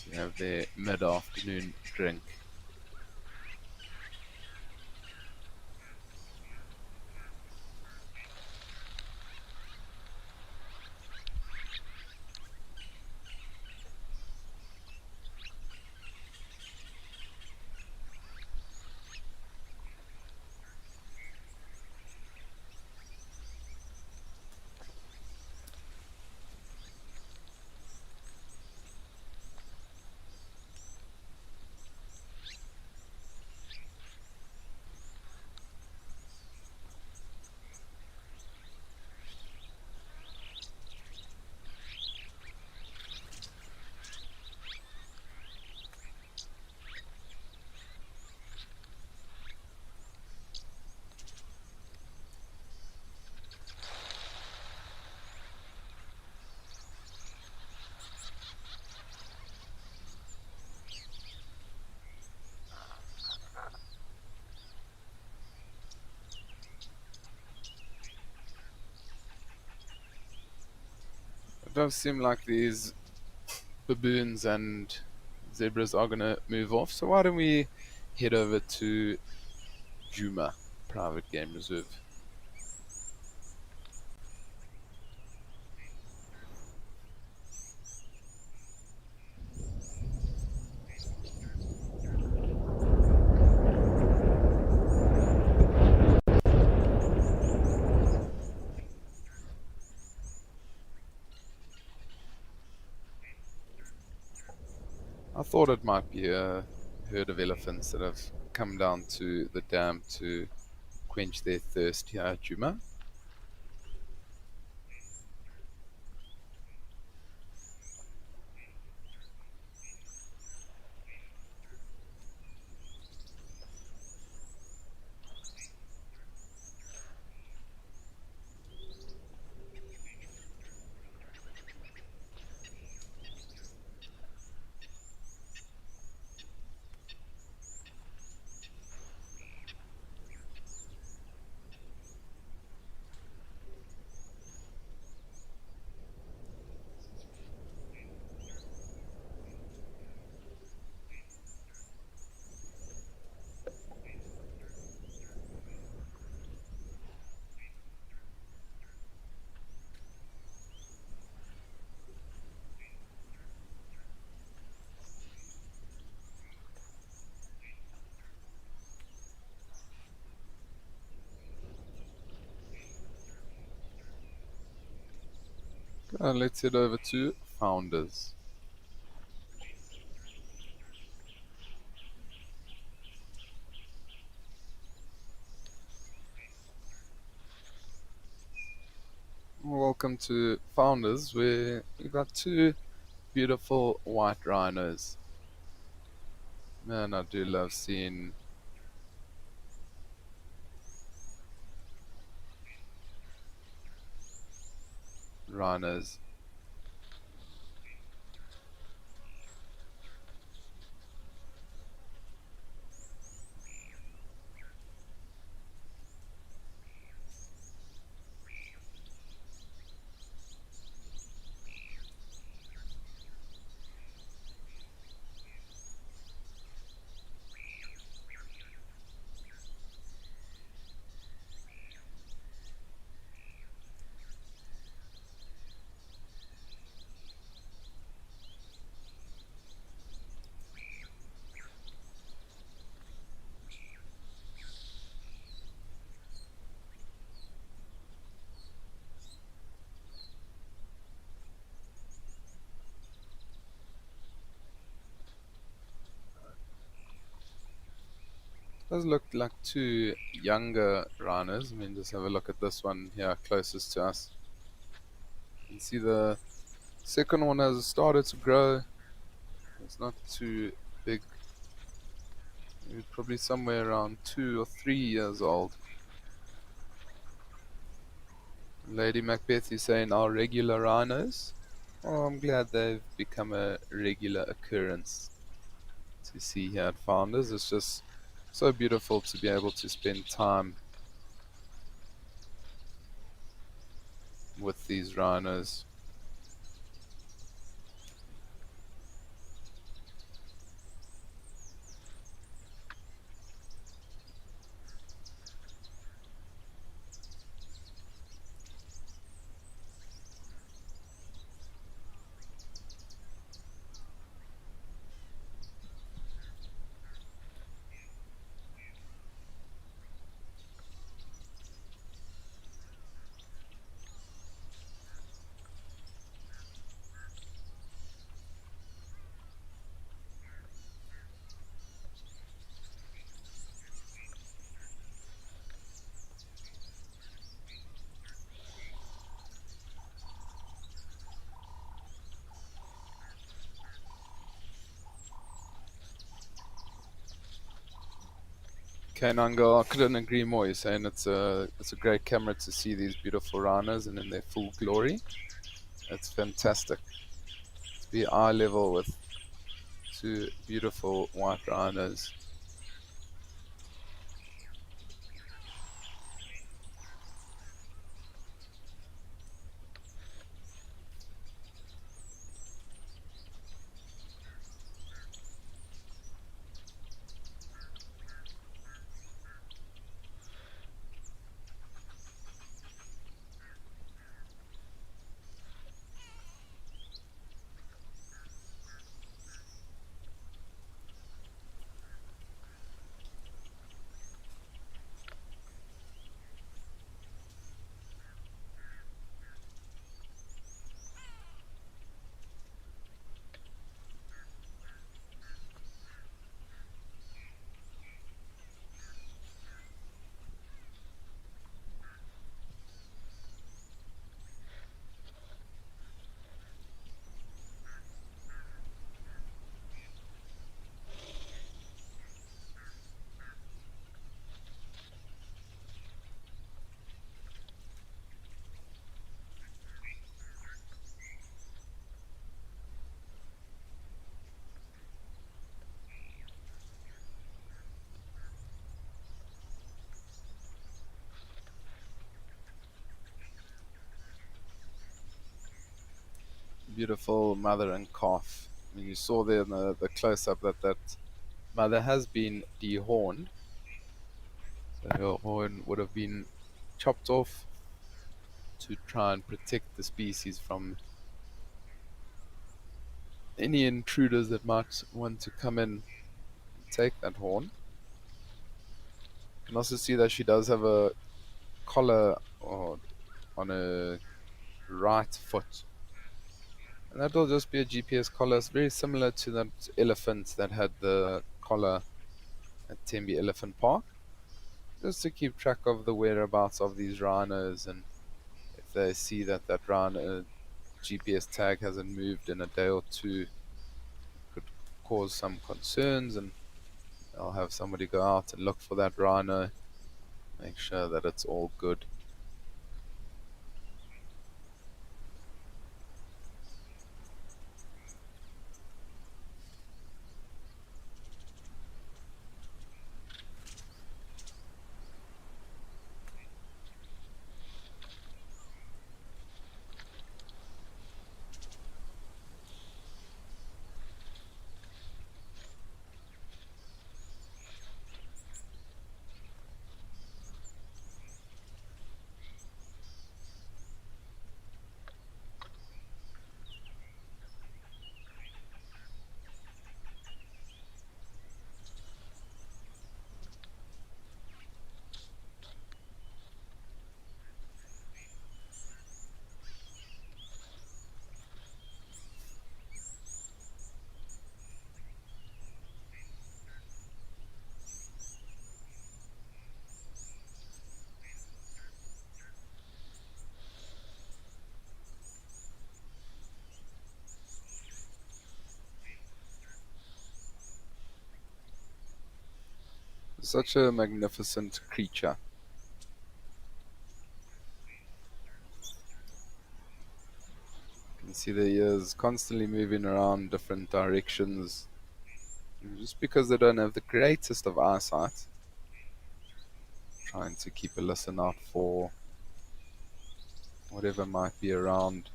to have their mid-afternoon drink. It does seem like these baboons and zebras are going to move off, so why don't we head over to Juma Private Game Reserve. I thought it might be a herd of elephants that have come down to the dam to quench their thirst here at Juma. Let's head over to Founders. Welcome to Founders, where we've got two beautiful white rhinos. Man, I do love seeing rhinos. Those look like two younger rhinos. I mean, just have a look at this one here closest to us. You can see the second one has started to grow. It's not too big. Maybe probably somewhere around 2 or 3 years old. Lady Macbeth is saying our regular rhinos. Oh, I'm glad they've become a regular occurrence to see here at Founders. It's just so beautiful to be able to spend time with these rhinos. Canine girl, I couldn't agree more. You're saying it's a great camera to see these beautiful rhinos and in their full glory. It's fantastic to be eye level with two beautiful white rhinos. Beautiful mother and calf. I mean, you saw there in the close-up that that mother has been dehorned. So her horn would have been chopped off to try and protect the species from any intruders that might want to come in and take that horn. You can also see that she does have a collar on her right foot. And that will just be a GPS collar. It's very similar to that elephant that had the collar at Tembe Elephant Park. Just to keep track of the whereabouts of these rhinos, and if they see that that rhino GPS tag hasn't moved in a day or two, could cause some concerns, and I'll have somebody go out and look for that rhino, make sure that it's all good. Such a magnificent creature. You can see the ears constantly moving around different directions, just because they don't have the greatest of eyesight. Trying to keep a listen out for whatever might be around.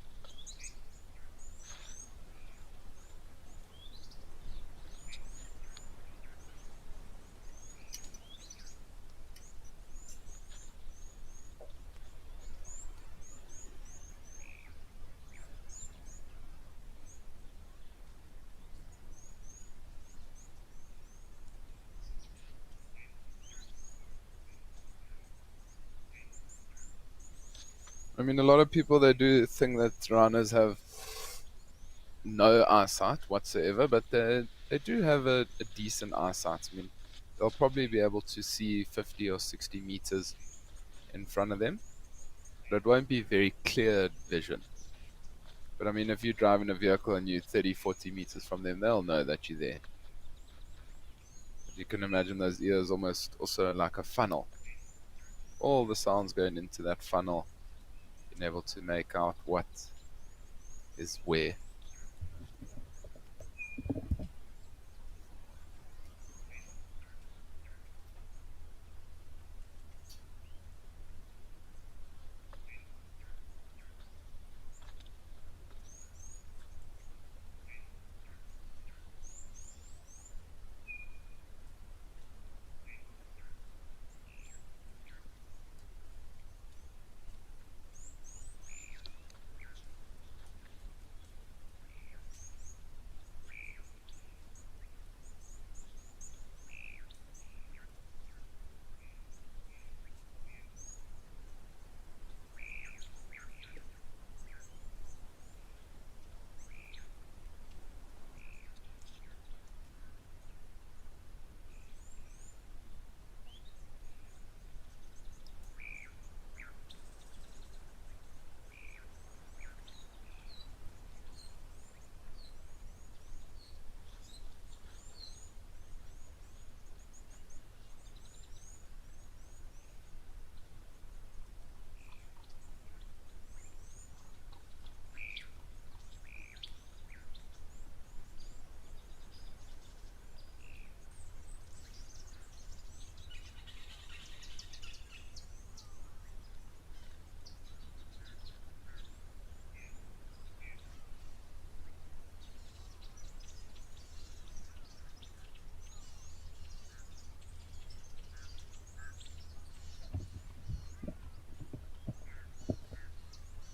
I mean, a lot of people, they do think that rhinos have no eyesight whatsoever, but they do have a decent eyesight. I mean, they'll probably be able to see 50 or 60 meters in front of them, but it won't be very clear vision. But I mean, if you're driving a vehicle and you're 30, 40 meters from them, they'll know that you're there. You can imagine those ears almost also like a funnel. All the sounds going into that funnel, being able to make out what is where.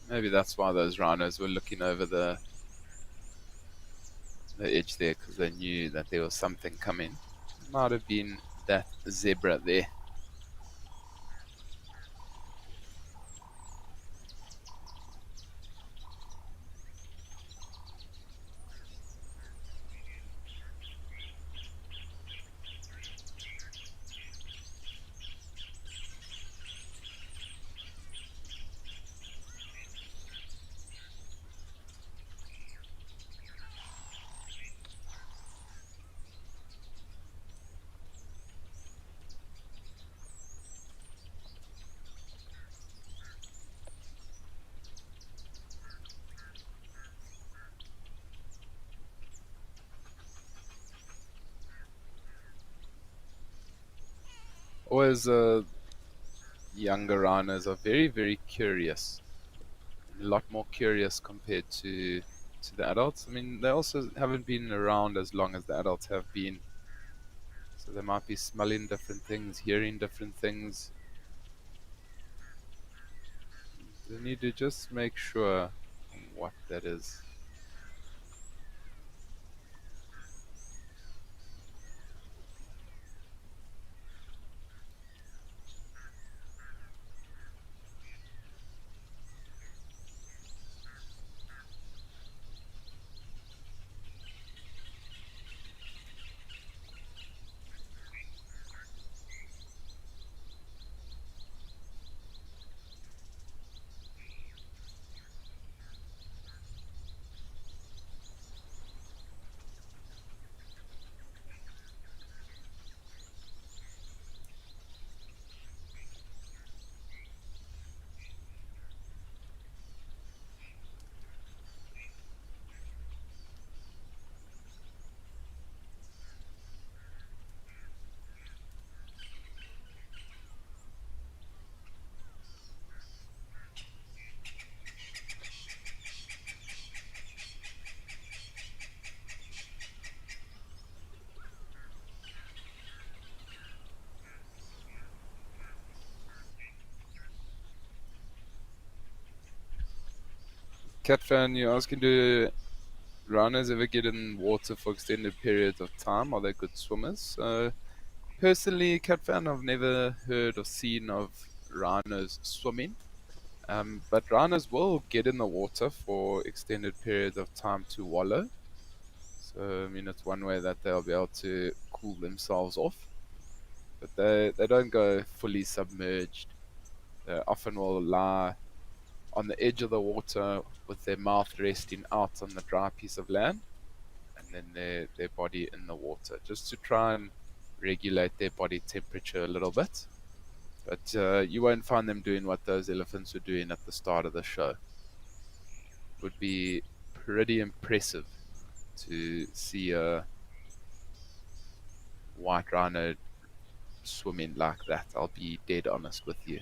Maybe that's why those rhinos were looking over the edge there, because they knew that there was something coming. Might have been that zebra there. Always younger rhinos are very, very curious. A lot more curious compared to the adults. I mean, they also haven't been around as long as the adults have been. So they might be smelling different things, hearing different things. They need to just make sure what that is. Cat fan, you're asking, do rhinos ever get in water for extended periods of time? Are they good swimmers? Personally, cat fan, I've never heard or seen of rhinos swimming. But rhinos will get in the water for extended periods of time to wallow. So, I mean, it's one way that they'll be able to cool themselves off. But they don't go fully submerged. They often will lie on the edge of the water with their mouth resting out on the dry piece of land, and then their body in the water, just to try and regulate their body temperature a little bit. But you won't find them doing what those elephants were doing at the start of the show. Would be pretty impressive to see a white rhino swimming like that. I'll be dead honest with you.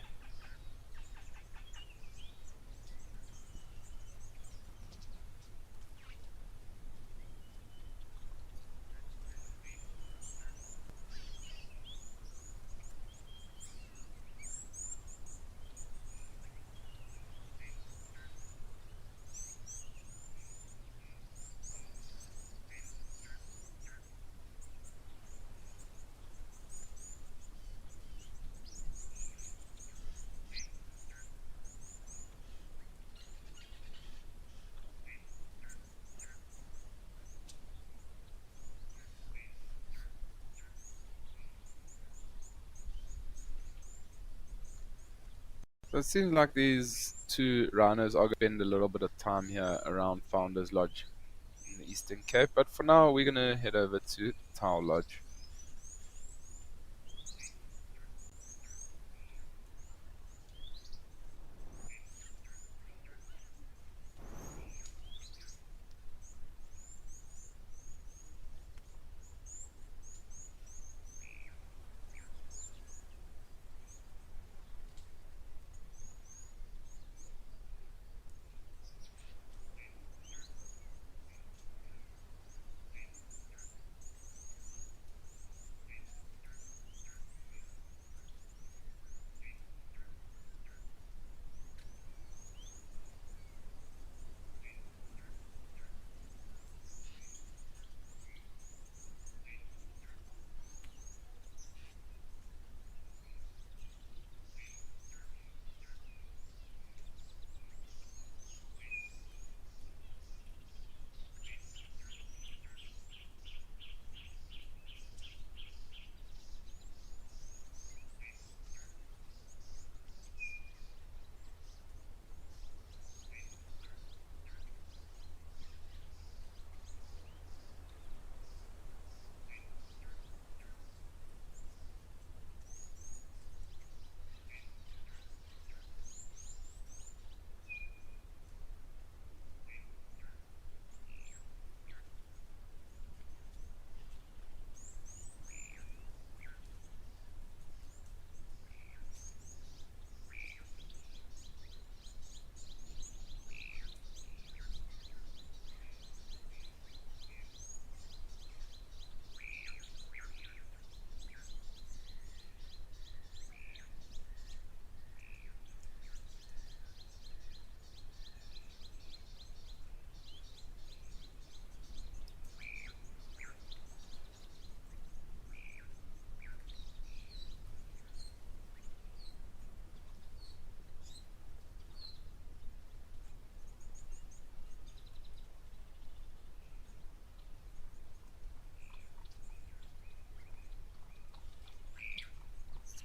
So it seems like these two rhinos are going to spend a little bit of time here around Founders Lodge in the Eastern Cape. But for now, we're going to head over to Tau Lodge.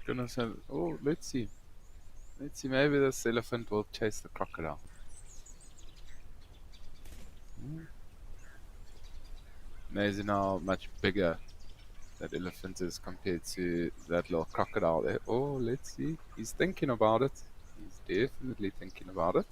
Goodness, oh, let's see. Let's see, maybe this elephant will chase the crocodile. Amazing how much bigger that elephant is compared to that little crocodile there. Oh, let's see. He's thinking about it. He's definitely thinking about it.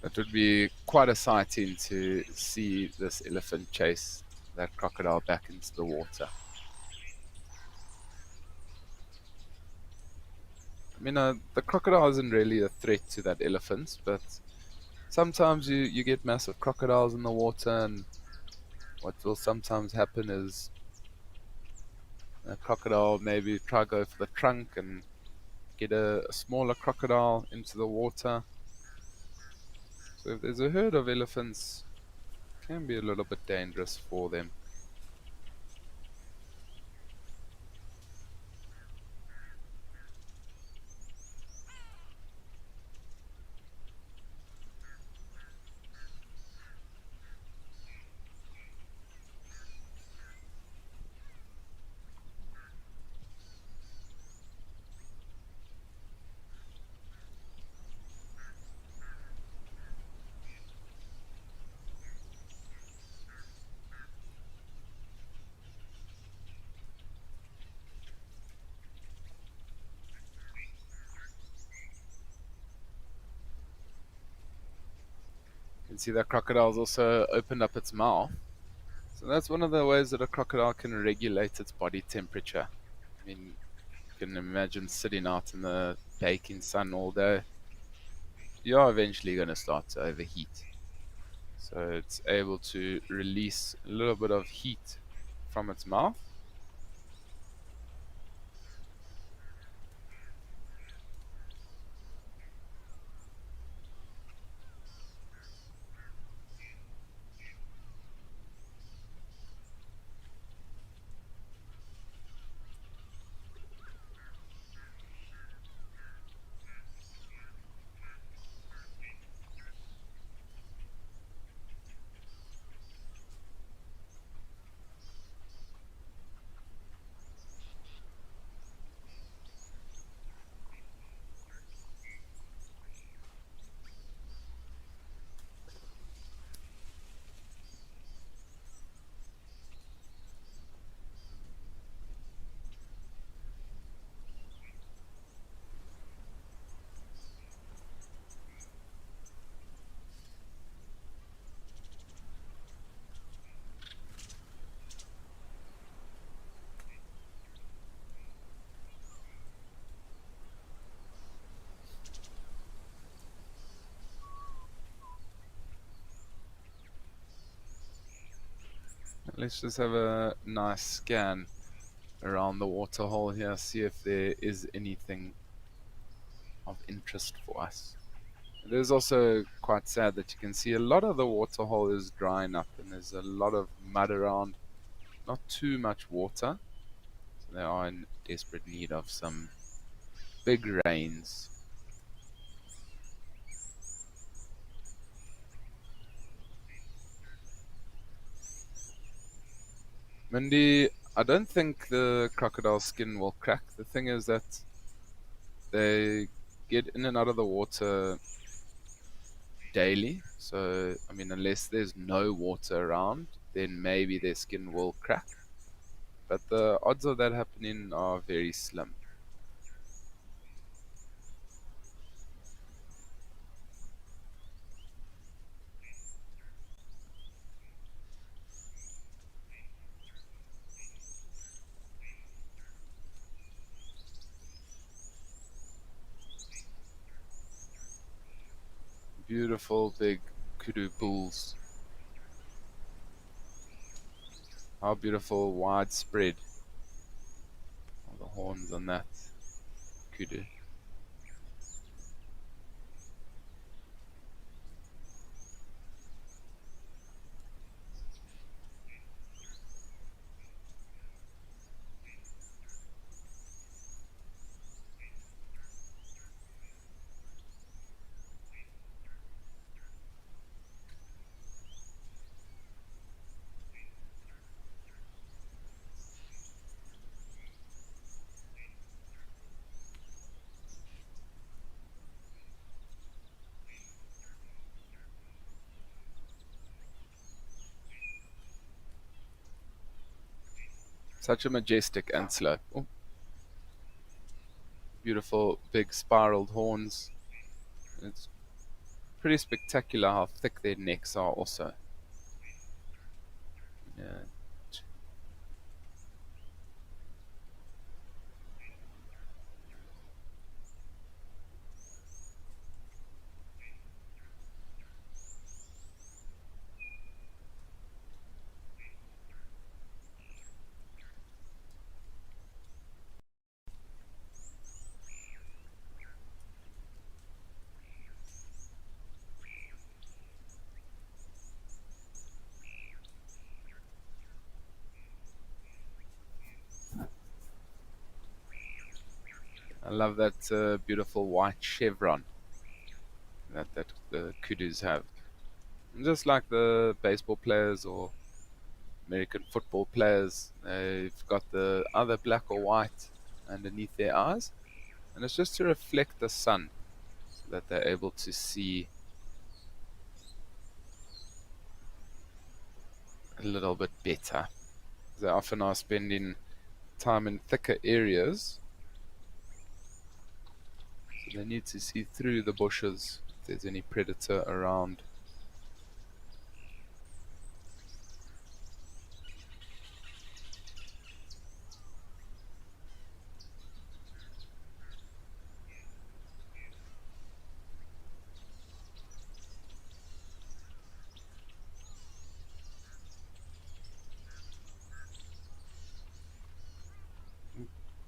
It would be quite exciting to see this elephant chase that crocodile back into the water. I mean, the crocodile isn't really a threat to that elephant, but sometimes you get massive crocodiles in the water, and what will sometimes happen is a crocodile maybe try go for the trunk and get a smaller crocodile into the water. So if there's a herd of elephants, it can be a little bit dangerous for them. You can see that crocodile's also opened up its mouth. So that's one of the ways that a crocodile can regulate its body temperature. I mean, you can imagine sitting out in the baking sun all day. You're eventually going to start to overheat. So it's able to release a little bit of heat from its mouth. Let's just have a nice scan around the waterhole here, see if there is anything of interest for us. It is also quite sad that you can see a lot of the waterhole is drying up and there's a lot of mud around, not too much water. So they are in desperate need of some big rains. Mindy, I don't think the crocodile skin will crack. The thing is that they get in and out of the water daily. So, I mean, unless there's no water around, then maybe their skin will crack. But the odds of that happening are very slim. Beautiful big kudu pools. How beautiful, widespread. All the horns on that kudu. Such a majestic antelope. Oh, beautiful big spiraled horns. It's pretty spectacular how thick their necks are also. Yeah. I love that beautiful white chevron that the kudus have. And just like the baseball players or American football players, they've got the either black or white underneath their eyes, and it's just to reflect the sun so that they're able to see a little bit better. They often are spending time in thicker areas, so they need to see through the bushes if there's any predator around.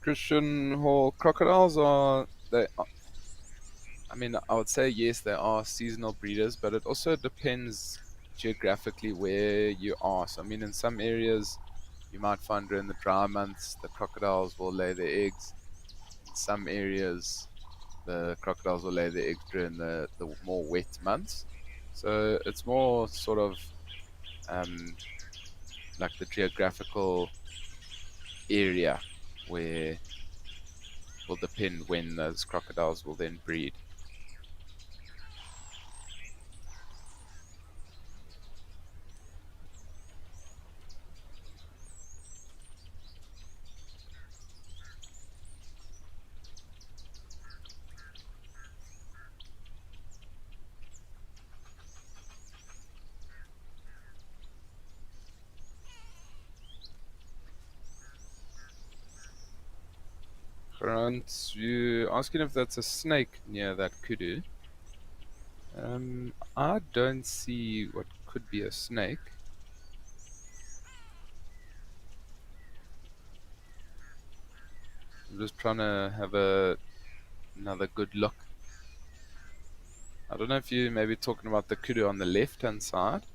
Christian Hall crocodiles are they? I mean, I would say yes, they are seasonal breeders, but it also depends geographically where you are. So, I mean, in some areas, you might find during the dry months the crocodiles will lay their eggs. In some areas, the crocodiles will lay their eggs during the more wet months. So it's more sort of um, like the geographical area where will depend when those crocodiles will then breed. Grant, you asking if that's a snake near that kudu? I don't see what could be a snake. I'm just trying to have another good look. I don't know if you maybe talking about the kudu on the left-hand side.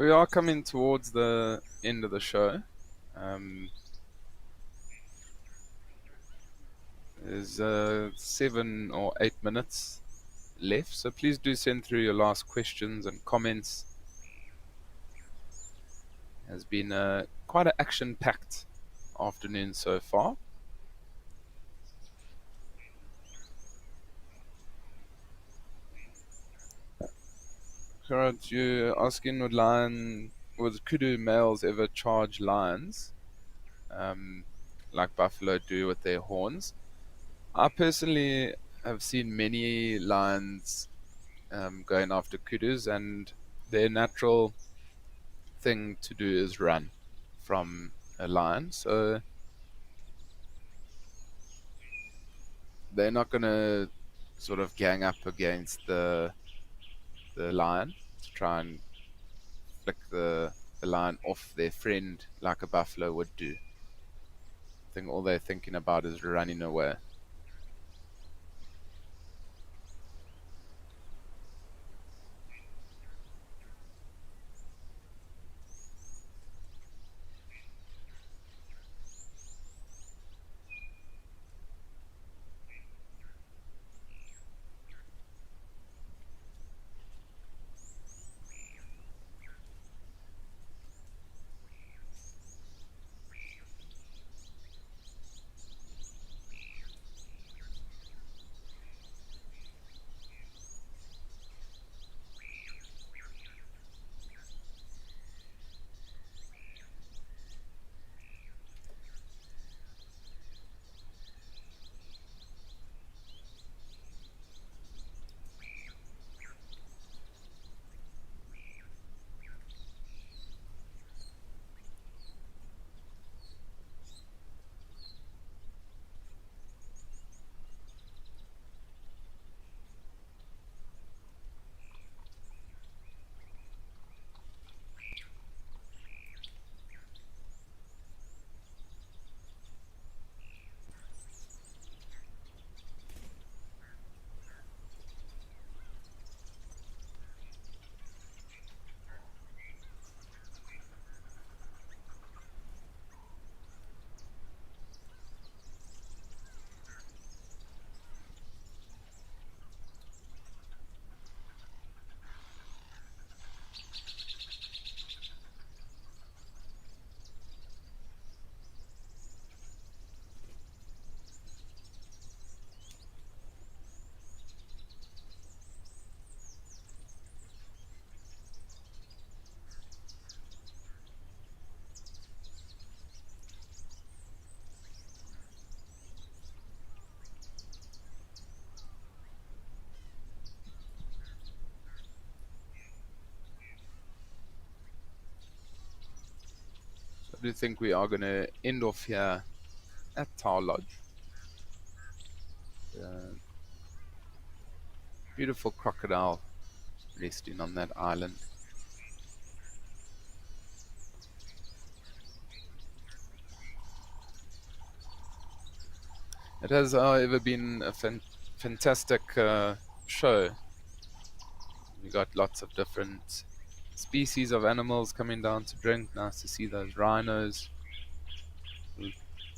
We are coming towards the end of the show. Um, there's 7 or 8 minutes left, so please do send through your last questions and comments. It has been quite an action-packed afternoon so far. Gerard, you're asking would kudu males ever charge lions, um, like buffalo do with their horns? I personally have seen many lions going after kudus, and their natural thing to do is run from a lion. So they're not going to sort of gang up against the lion to try and flick the lion off their friend like a buffalo would do. I think all they're thinking about is running away. So I do think we are going to end off here at Tower Lodge. Beautiful crocodile resting on that island. It has, however, been a fantastic show. We got lots of different species of animals coming down to drink. Nice to see those rhinos.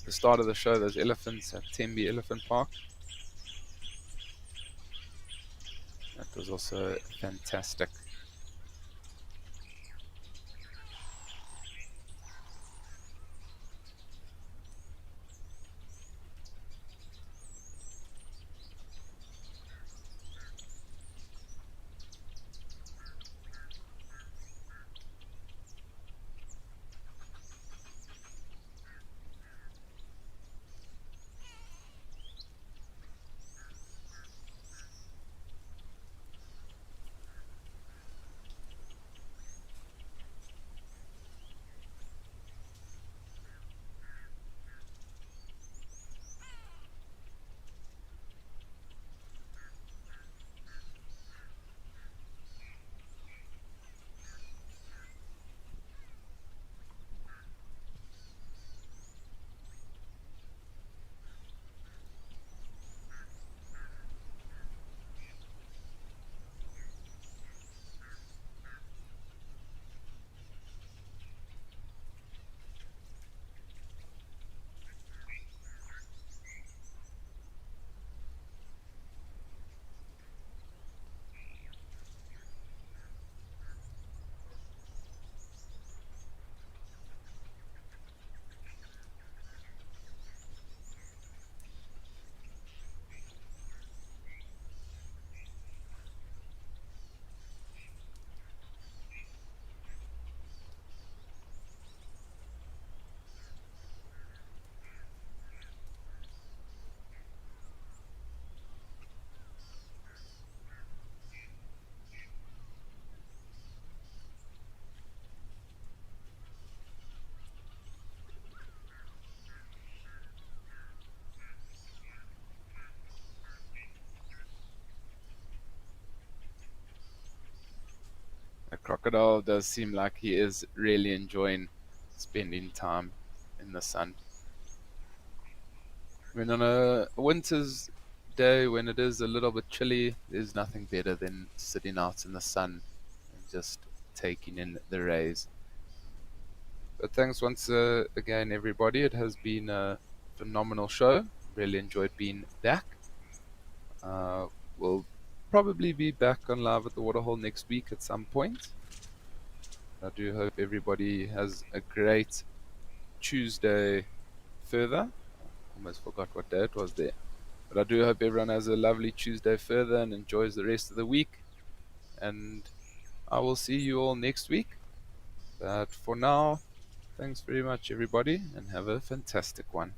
The start of the show, those elephants at Tembe Elephant Park. That was also fantastic. crocodile does seem like he is really enjoying spending time in the sun. I mean, on a winter's day when it is a little bit chilly, there's nothing better than sitting out in the sun and just taking in the rays. But thanks once again, everybody. It has been a phenomenal show. Really enjoyed being back. We'll probably be back on live at the Waterhole next week at some point. I do hope everybody has a great Tuesday further. Almost forgot what day it was there. But I do hope everyone has a lovely Tuesday further and enjoys the rest of the week. And I will see you all next week. But for now, thanks very much, everybody, and have a fantastic one.